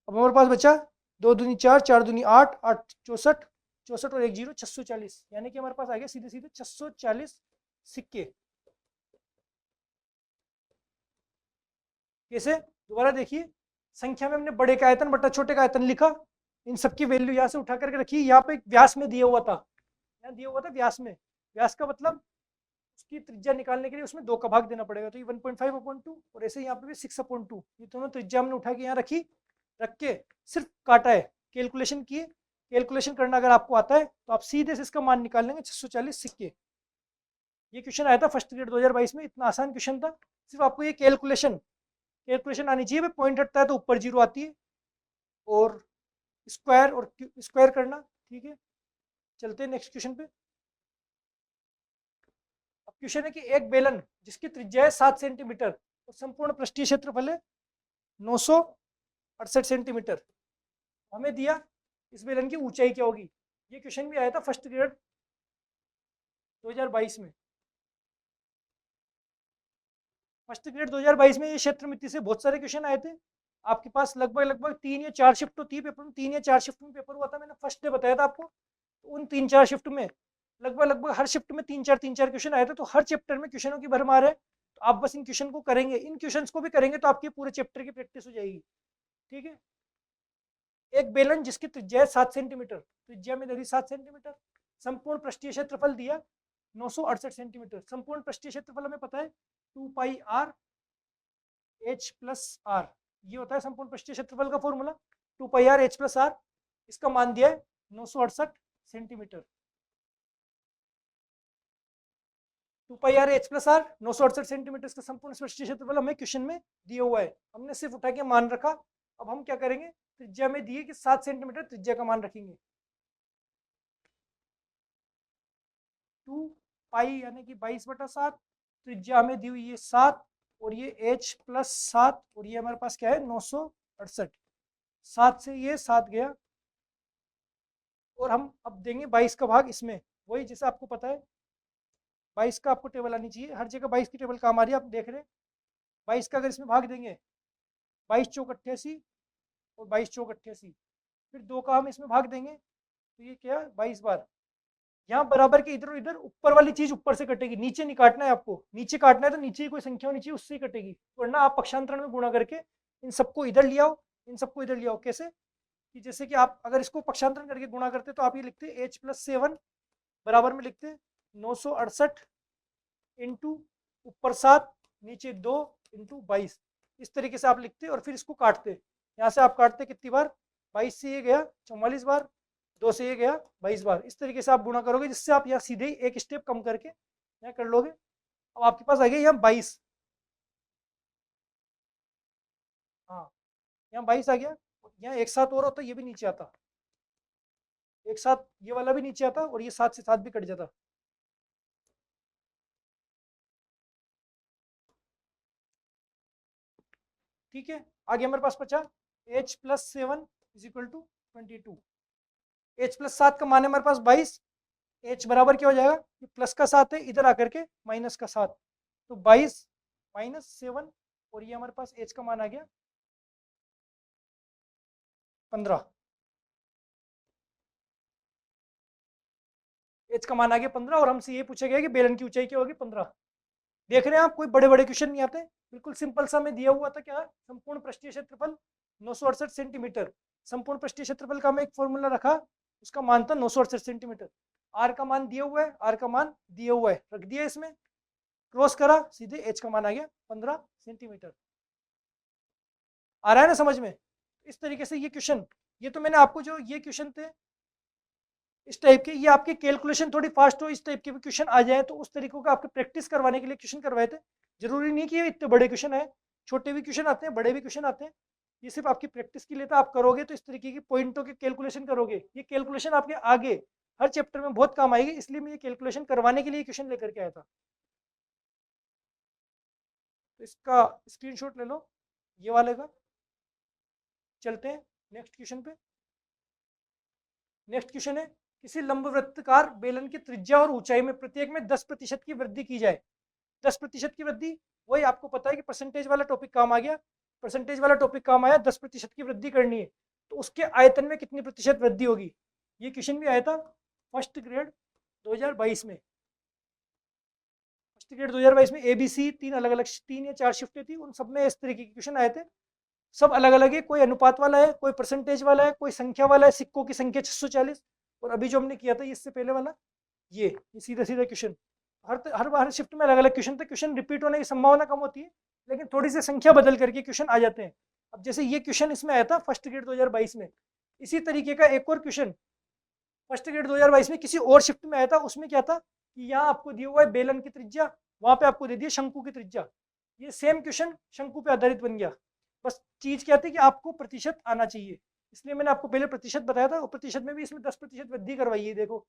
अब हमारे पास बचा 2 दूनी 4, 4 दूनी 8, 8 64, 64 और 1 जीरो 640, यानी कि हमारे पास आ गया सीधे सीधे 640 सिक्के। कैसे? दोबारा देखिए, संख्या में हमने बड़े का आयतन बटा छोटे का आयतन लिखा, इन सबकी वैल्यू यहाँ से उठा करके रखी, यहाँ पे एक व्यास में दिया हुआ था, यहाँ दिया हुआ था व्यास में। व्यास का मतलब उसकी त्रिज्या निकालने के लिए उसमें 2 का भाग देना पड़ेगा, तो ये 1.5/2 और ऐसे यहाँ पे भी 6/2, ये दोनों त्रिज्या हमने उठा के यहाँ रखी, रख के सिर्फ काटा है, कैलकुलेशन किए। कैलकुलेशन करना अगर आपको आता है तो आप सीधे से इसका मान निकाल लेंगे 640 सिक्के। ये क्वेश्चन आया था फर्स्ट ग्रेड 2022 में, इतना आसान क्वेश्चन था। सिर्फ आपको ये कैलकुलेशन आनी चाहिए। पॉइंट हटता है तो ऊपर जीरो आती है, और स्क्वायर करना, ठीक है। चलते हैं नेक्स्ट क्वेश्चन पे। अब क्वेश्चन है कि एक बेलन जिसकी त्रिज्या है 7 सेंटीमीटर और संपूर्ण पृष्ठीय क्षेत्रफल है 968 सेंटीमीटर, हमें दिया इस बेलन की ऊंचाई क्या होगी। ये क्वेश्चन भी आया था फर्स्ट ग्रेड 2022 में। फर्स्ट ग्रेड 2022 में ये क्षेत्र मिति से बहुत सारे क्वेश्चन आए थे। आपके पास लगभग 3 या 4 शिफ्ट होती है पेपर में, 3 या 4 शिफ्ट में पेपर हुआ था, मैंने फर्स्ट डे बताया था आपको। तो उन 3-4 शिफ्ट में लगभग हर शिफ्ट में 3-4 क्वेश्चन आए थे, तो हर चैप्टर में क्वेश्चनों की भरमार है। तो आप बस इन क्वेश्चन को करेंगे, इन क्वेश्चन को भी करेंगे तो आपके पूरे चैप्टर की प्रैक्टिस हो जाएगी, ठीक है। एक बेलन जिसकी त्रिज्या है 7 सेंटीमीटर, त्रिज्या में दी 7 सेंटीमीटर, संपूर्ण पृष्ठीय क्षेत्रफल दिया 968 सेंटीमीटर। संपूर्ण पृष्ठीय क्षेत्रफल हमें पता है 2 pi R H plus R, ये होता है संपूर्ण पृष्ठीय क्षेत्रफल का formula, 2 pi R H plus R. इसका मान दिया है 968 centimetre. 2 pi R H plus R 968 centimetre इसका संपूर्ण पृष्ठीय क्षेत्रफल हमें क्वेश्चन में दिया हुआ है, हमने सिर्फ उठा के मान रखा। अब हम क्या करेंगे, त्रिज्या में दिए कि 7 सेंटीमीटर त्रिज्या का मान रखेंगे, 2 पाई यानी कि 22/7, त्रिज्या हमें दी हुई है 7, और ये h प्लस 7, और ये हमारे पास क्या है 968। 7 से ये 7 गया, और हम अब देंगे 22 का भाग इसमें, वही जैसे आपको पता है 22 का आपको टेबल आनी चाहिए, हर जगह 22 की टेबल काम आ रही है, आप देख रहे हैं। 22 का अगर इसमें भाग देंगे, 22 चौक 88 और 22 चौक 88, फिर 2 का हम इसमें भाग देंगे तो ये क्या 22 बार। यहाँ बराबर के इधर और इधर ऊपर वाली चीज ऊपर से कटेगी, नीचे नहीं काटना है आपको, नीचे काटना है तो नीचे कोई संख्या होनी चाहिए उससे ही कटेगी, वरना आप पक्षांतरण में गुणा करके इन सबको इधर ले आओ, इन सबको इधर ले आओ। कैसे कि जैसे कि आप अगर इसको पक्षांतरण करके गुणा करते तो आप ये लिखते h प्लस 7 बराबर में लिखते 968 इंटू ऊपर 7 नीचे 2 इंटू 22, इस तरीके से आप लिखते और फिर इसको काटते। यहाँ से आप काटते कितनी बार, 22 से ये गया 44 बार, 2 से ये गया 22 बार, इस तरीके से आप गुणा करोगे, जिससे आप यहाँ सीधे ही एक स्टेप कम करके यहाँ कर लोगे। अब आपके पास आ गया यहाँ 22, हाँ यहाँ 22 आ गया, यहाँ एक साथ और होता ये भी नीचे आता, एक साथ ये वाला भी नीचे आता और ये 7 से 7 भी कट जाता। ठीक है, आगे हमारे पास बचा h plus 7 is equal to 22। h plus 7 का मान है हमारे पास 22, h बराबर क्या हो जाएगा, ये प्लस का 7 है इधर आकर के माइनस का 7, तो 22 माइनस 7, और ये हमारे पास h का मान आ गया 15। h का मान आ गया 15, और हमसे ये पूछा गया कि बेलन की ऊंचाई क्या होगी 15। देख रहे हैं आप, कोई बड़े बड़े क्वेश्चन नहीं आते, बिल्कुल सिंपल सा में दिया हुआ था क्या, संपूर्ण पृष्ठीय क्षेत्रफल 968 सेंटीमीटर। संपूर्ण पृष्ठीय क्षेत्रफल का हमें एक फॉर्मूला रखा, उसका मान था 968 सेंटीमीटर। आर का मान दिया हुआ है, आर का मान दिया हुआ है, रख दिया इसमें, क्रॉस करा, सीधे एच का मान आ गया 15 सेंटीमीटर। आ रहा है ना समझ में। इस तरीके से ये क्वेश्चन, ये तो मैंने आपको जो ये क्वेश्चन थे इस टाइप के, ये आपके कैलकुलेशन थोड़ी फास्ट हो, इस टाइप के भी क्वेश्चन आ जाए तो उस तरीकों का आपके प्रैक्टिस करवाने के लिए क्वेश्चन करवाए थे। जरूरी नहीं कि ये इतने बड़े क्वेश्चन है, छोटे भी क्वेश्चन आते हैं, बड़े भी क्वेश्चन आते हैं, ये सिर्फ आपकी प्रैक्टिस के लिए था। आप करोगे तो इस तरीके की पॉइंटों के कैलकुलेशन करोगे, ये कैलकुलेशन आपके आगे हर चैप्टर में बहुत काम आएगी, इसलिए मैं ये कैलकुलेशन करवाने के लिए क्वेश्चन लेकर के आया था। तो इसका स्क्रीनशॉट ले लो ये वाले का। चलते हैं नेक्स्ट क्वेश्चन पे। नेक्स्ट क्वेश्चन है किसी लंबवृत्तकार बेलन की त्रिज्या और ऊंचाई में प्रत्येक में 10% की वृद्धि की जाए। 10% की वृद्धि, वही आपको पता है कि परसेंटेज वाला टॉपिक काम आ गया। परसेंटेज वाला टॉपिक काम आया, 10% की वृद्धि करनी है तो उसके आयतन में कितनी प्रतिशत वृद्धि होगी। ये क्वेश्चन भी आया था फर्स्ट ग्रेड 2022 में। फर्स्ट ग्रेड 2022 में ABC 3 या 4 शिफ्टें थी, उन सब में इस तरीके के क्वेश्चन आए थे। सब अलग अलग है, कोई अनुपात वाला है, कोई परसेंटेज वाला है, कोई संख्या वाला है, सिक्कों की संख्या 640, और अभी जो हमने किया था इससे पहले वाला ये सीधा सीधा क्वेश्चन। हर शिफ्ट में अलग अलग क्वेश्चन थे। क्वेश्चन रिपीट होने की संभावना कम होती है, लेकिन थोड़ी सी संख्या बदल करके क्वेश्चन आ जाते हैं। अब जैसे ये क्वेश्चन इसमें आया था फर्स्ट ग्रेड 2022 में, इसी तरीके का एक और क्वेश्चन फर्स्ट ग्रेड 2022 में किसी और शिफ्ट में आया था। उसमें क्या था कि यहाँ आपको दिया हुआ है बेलन की त्रिज्या, वहां पे आपको दे दिया शंकु की त्रिज्या। ये सेम क्वेश्चन शंकु पे आधारित बन गया। बस चीज क्या थी कि आपको प्रतिशत आना चाहिए, इसलिए मैंने आपको पहले प्रतिशत बताया था, और प्रतिशत में भी इसमें 10% वृद्धि करवाई है। देखो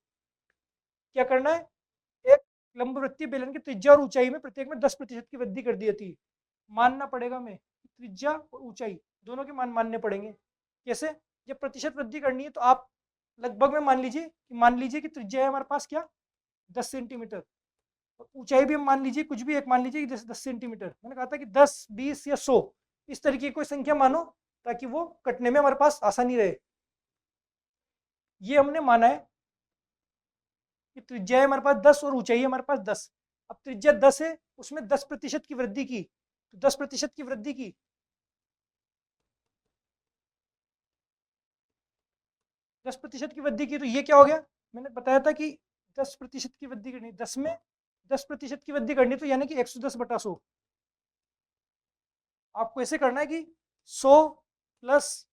क्या करना है, एक लंबवृत्तीय बेलन की त्रिज्या और ऊंचाई में प्रत्येक में 10% की वृद्धि कर दी जाती है। मानना पड़ेगा हमें त्रिज्या और ऊंचाई दोनों के मान मानने पड़ेंगे। कैसे, जब प्रतिशत वृद्धि करनी है तो आप लगभग में मान लीजिए कि त्रिज्या है हमारे पास क्या 10 सेंटीमीटर, और ऊंचाई भी हम मान लीजिए कुछ भी एक मान लीजिए कि 10 सेंटीमीटर। मैंने कहा था कि 10, 20 या 100 इस तरीके की कोई संख्या मानो ताकि वो कटने में हमारे पास आसानी रहे। ये हमने माना है कि त्रिज्या है हमारे पास 10 और ऊंचाई है हमारे पास 10। अब त्रिज्या 10 है, उसमें 10% की वृद्धि की, तो 10% की वृद्धि की 10% की वृद्धि की तो ये क्या हो गया, मैंने बताया था कि 10% की वृद्धि करनी, 10 में 10% की वृद्धि करनी, तो यानी कि 110/100। आपको ऐसे करना है कि 100 प्लस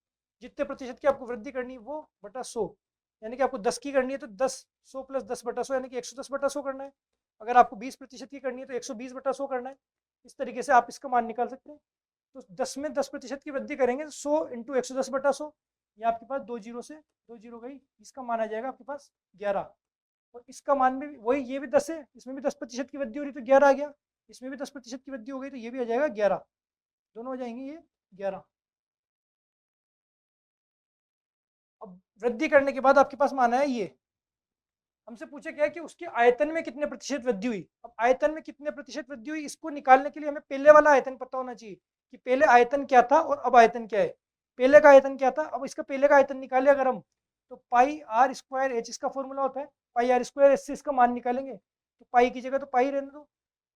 जितने प्रतिशत की आपको वृद्धि करनी वो बटा 100, यानी कि आपको 10 की करनी है तो 100 प्लस 10/100 यानी कि 110/100 करना है। अगर आपको 20% की करनी है तो 120/100 करना है। इस तरीके से आप इसका मान निकाल सकते हैं। तो 10 में 10% की वृद्धि करेंगे 100 इंटू 110/100, ये आपके पास 2 जीरो से 2 जीरो गई, इसका मान आ जाएगा आपके पास 11। और इसका मान भी वही, ये भी 10 है, इसमें भी 10% की वृद्धि हो रही तो 11 आ गया, इसमें भी 10% की वृद्धि हो गई तो ये भी आ जाएगा 11, दोनों हो जाएंगे ये 11। अब वृद्धि करने के बाद आपके पास मान है ये, हमसे पूछे क्या है कि उसके आयतन में कितने प्रतिशत वृद्धि हुई। अब आयतन में कितने प्रतिशत वृद्धि हुई इसको निकालने के लिए हमें पहले वाला आयतन पता होना चाहिए कि पहले आयतन क्या था और अब आयतन क्या है। पहले का आयतन क्या था, अब इसका पहले का आयतन निकाले अगर हम, तो पाई आर स्क्वायर एच इसका फॉर्मूला होता है, पाई आर स्क्वायर एच से इसका मान निकालेंगे। तो पाई की जगह तो पाई रहने दो,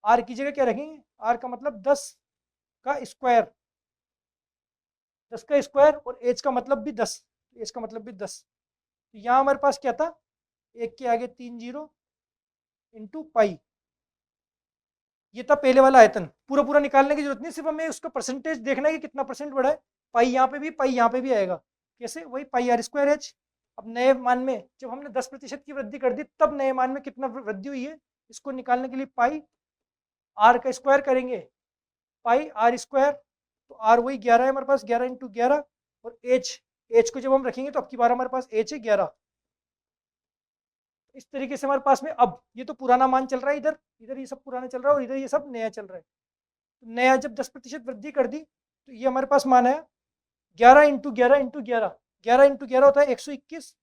आर की जगह क्या रखेंगे, आर का मतलब 10 का स्क्वायर, 10 का स्क्वायर, और एच का मतलब भी 10, एच का मतलब भी 10। तो यहाँ हमारे पास क्या था, एक के आगे 3 जीरो इंटू पाई, ये था पहले वाला आयतन। पूरा पूरा निकालने की जरूरत नहीं, सिर्फ हमें उसका परसेंटेज देखना है कि कितना परसेंट बढ़ा है। पाई यहाँ पे भी, पाई यहाँ पे भी आएगा, कैसे, वही पाई आर स्क्वायर एच। अब नए मान में जब हमने 10% की वृद्धि कर दी तब नए मान में कितना वृद्धि हुई है, इसको निकालने के लिए पाई आर का स्क्वायर करेंगे, पाई आर स्क्वायर, तो आर वही 11 है हमारे पास, 11 इंटू 11, और एच को जब हम रखेंगे तो अब की बार हमारे पास एच है 11। इस तरीके से हमारे पास में, अब ये तो पुराना मान चल रहा है, इधर इधर ये सब पुराना चल रहा है और इधर ये सब नया चल रहा है। तो नया जब 10% वृद्धि कर दी तो ये हमारे पास मान आया 11 इंटू 11 इंटू 11, 11 इंटू 11 होता है 121,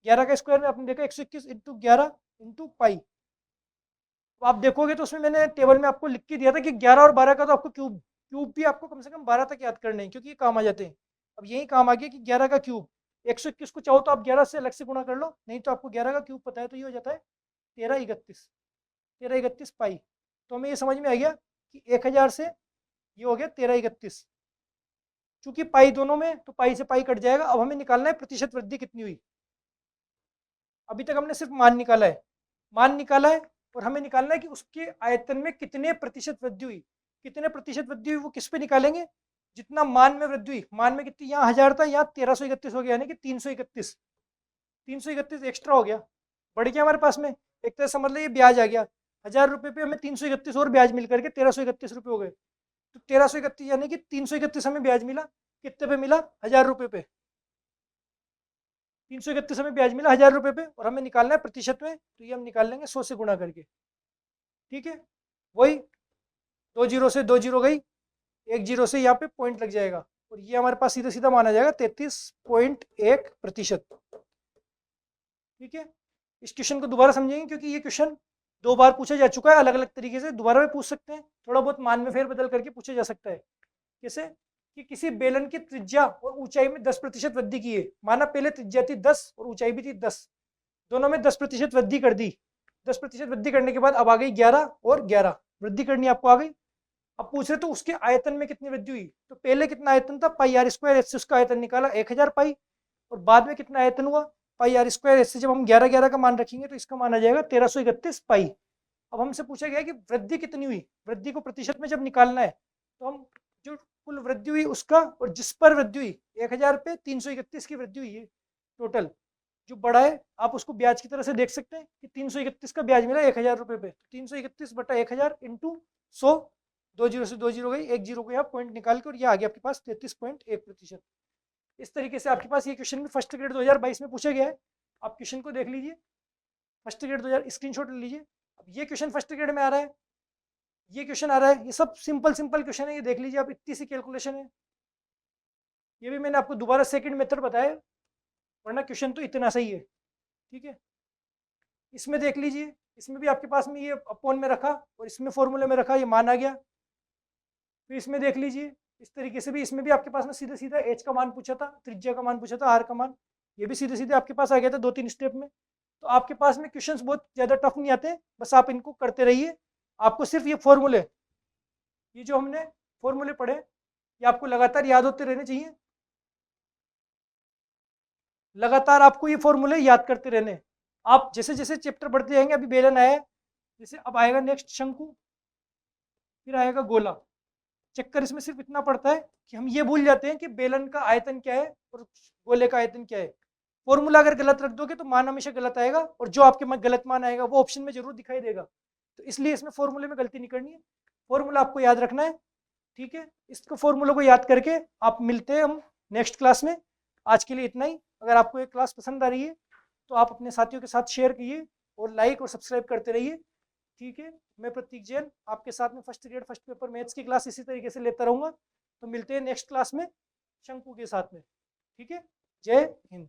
11 का स्क्वायर में आपने देखा 121 इंटू 11 इंटू पाई। तो आप देखोगे तो उसमें मैंने टेबल में आपको लिख के दिया था कि 11 और 12 का तो आपको क्यूब क्यूब भी आपको कम से कम 12 तक याद करने हैं, क्योंकि ये काम आ जाते हैं। अब यही काम आ गया कि 11 का क्यूब, 121 को चाहो तो आप 11 से अलग से गुणा कर लो, नहीं तो आपको 11 का क्यूब पता है तो ये हो जाता है 1331 पाई। तो हमें ये समझ में आ गया कि 1000 से ये हो गया 1331, चूंकि पाई दोनों में तो पाई से पाई कट जाएगा। अब हमें निकालना है प्रतिशत वृद्धि कितनी हुई। अभी तक हमने सिर्फ मान निकाला है, मान निकाला है, और हमें निकालना है कि उसके आयतन में कितने प्रतिशत वृद्धि हुई। कितने प्रतिशत वृद्धि हुई वो किस पे निकालेंगे, जितना मान में वृद्धि हुई। मान में कितनी, यहाँ 1000 था, यहाँ 1331 हो गया, यानी कि 331, 331 एक्स्ट्रा हो गया, बढ़ गया हमारे पास में। एक तरह समझ लो ये ब्याज आ गया, 1000 रुपये पे हमें 331 और ब्याज मिल करके 1331 रुपये हो गए। तो 1331 यानी कि 331 हमें ब्याज मिला, कितने पे मिला, 1000 रुपये पे। 331 हमें ब्याज मिला 1000 रुपये पे, और हमें निकालना है प्रतिशत में, तो ये हम निकाल लेंगे 100 से गुणा करके। ठीक है, वही 2 जीरो से 2 जीरो गई, 1 जीरो से यहाँ पे पॉइंट लग जाएगा, और ये हमारे पास सीधा सीधा माना जाएगा 33.1%। ठीक है, इस क्वेश्चन को दोबारा समझेंगे क्योंकि ये क्वेश्चन 2 बार पूछा जा चुका है अलग अलग तरीके से, दोबारा भी पूछ सकते हैं, थोड़ा बहुत मान में फेरबदल करके पूछा जा सकता है। कैसे कि किसी बेलन की त्रिज्या और ऊंचाई में 10% वृद्धि की है। माना पहले त्रिज्या थी 10 और ऊंचाई भी थी 10, दोनों में 10% वृद्धि कर दी। 10% वृद्धि करने के बाद अब आ गई 11 और 11 वृद्धि करनी आपको आ गई। अब पूछ रहे तो उसके आयतन में कितनी वृद्धि हुई, तो पहले कितना आयतन था पाई आर स्क्वायर, इससे उसका आयतन निकाला 1000 पाई, और बाद में कितना आयतन हुआ पाई आर स्क्वायर, इससे जब हम 11 का मान रखेंगे तो इसका मान आ जाएगा 1331 पाई। अब हमसे पूछा गया कि वृद्धि कितनी हुई, वृद्धि को प्रतिशत में जब निकालना है तो हम जो कुल वृद्धि हुई उसका और जिस पर वृद्धि हुई 1000 पे 331 की वृद्धि हुई है टोटल, जो बड़ा है आप उसको ब्याज की तरह से देख सकते हैं कि 331 का ब्याज मिला 1000 रुपये पे, 331 बटा 1000 इंटू 100, 2 जीरो से 2 जीरो गई, 1 जीरो को आप पॉइंट निकाल के, और ये आ गया आपके पास 33.1%। इस तरीके से आपके पास ये क्वेश्चन भी फर्स्ट ग्रेड 2022 में पूछा गया है। आप क्वेश्चन को देख लीजिए, फर्स्ट ग्रेड 2000 स्क्रीनशॉट ले लीजिए। अब ये क्वेश्चन फर्स्ट ग्रेड में आ रहा है, ये क्वेश्चन आ रहा है, ये सब सिंपल सिंपल क्वेश्चन है, ये देख लीजिए आप, इतनी सी कैलकुलेशन है। ये भी मैंने आपको दोबारा सेकंड मेथड बताया, वरना क्वेश्चन तो इतना सही है। ठीक है, इसमें देख लीजिए, इसमें भी आपके पास में ये अपोन में रखा और इसमें फॉर्मूले में रखा, ये मान आ गया। फिर इसमें देख लीजिए, इस तरीके से भी इसमें भी आपके पास में सीधा सीधा एच का मान पूछा था, त्रिज्या का मान पूछा था, आर का मान, ये भी सीधे सीधे आपके पास आ गया था 2-3 स्टेप में। तो आपके पास में क्वेश्चंस बहुत ज़्यादा टफ नहीं आते, बस आप इनको करते रहिए। आपको सिर्फ ये फॉर्मूले, ये जो हमने फॉर्मूले पढ़े, ये आपको लगातार याद होते रहने चाहिए, लगातार आपको ये फॉर्मूले याद करते रहने। आप जैसे जैसे चैप्टर बढ़ते जाएंगे, अभी बेलन आया है, जैसे अब आएगा नेक्स्ट शंकु, फिर आएगा गोला। चक्कर इसमें सिर्फ इतना पड़ता है कि हम ये भूल जाते हैं कि बेलन का आयतन क्या है और गोले का आयतन क्या है। फॉर्मूला अगर गलत रख दोगे तो मान हमेशा गलत आएगा, और जो आपके में गलत मान आएगा वो ऑप्शन में जरूर दिखाई देगा। तो इसलिए इसमें फॉर्मूले में गलती नहीं करनी है, फॉर्मूला आपको याद रखना है। ठीक है, इसको फॉर्मूला को याद करके आप मिलते हैं हम नेक्स्ट क्लास में। आज के लिए इतना ही। अगर आपको ये क्लास पसंद आ रही है तो आप अपने साथियों के साथ शेयर कीजिए और लाइक और सब्सक्राइब करते रहिए। ठीक है, मैं प्रतीक जैन आपके साथ में first grade first paper maths की क्लास इसी तरीके से लेता रहूँगा। तो मिलते हैं नेक्स्ट क्लास में शंकु के साथ में। ठीक है, जय हिंद।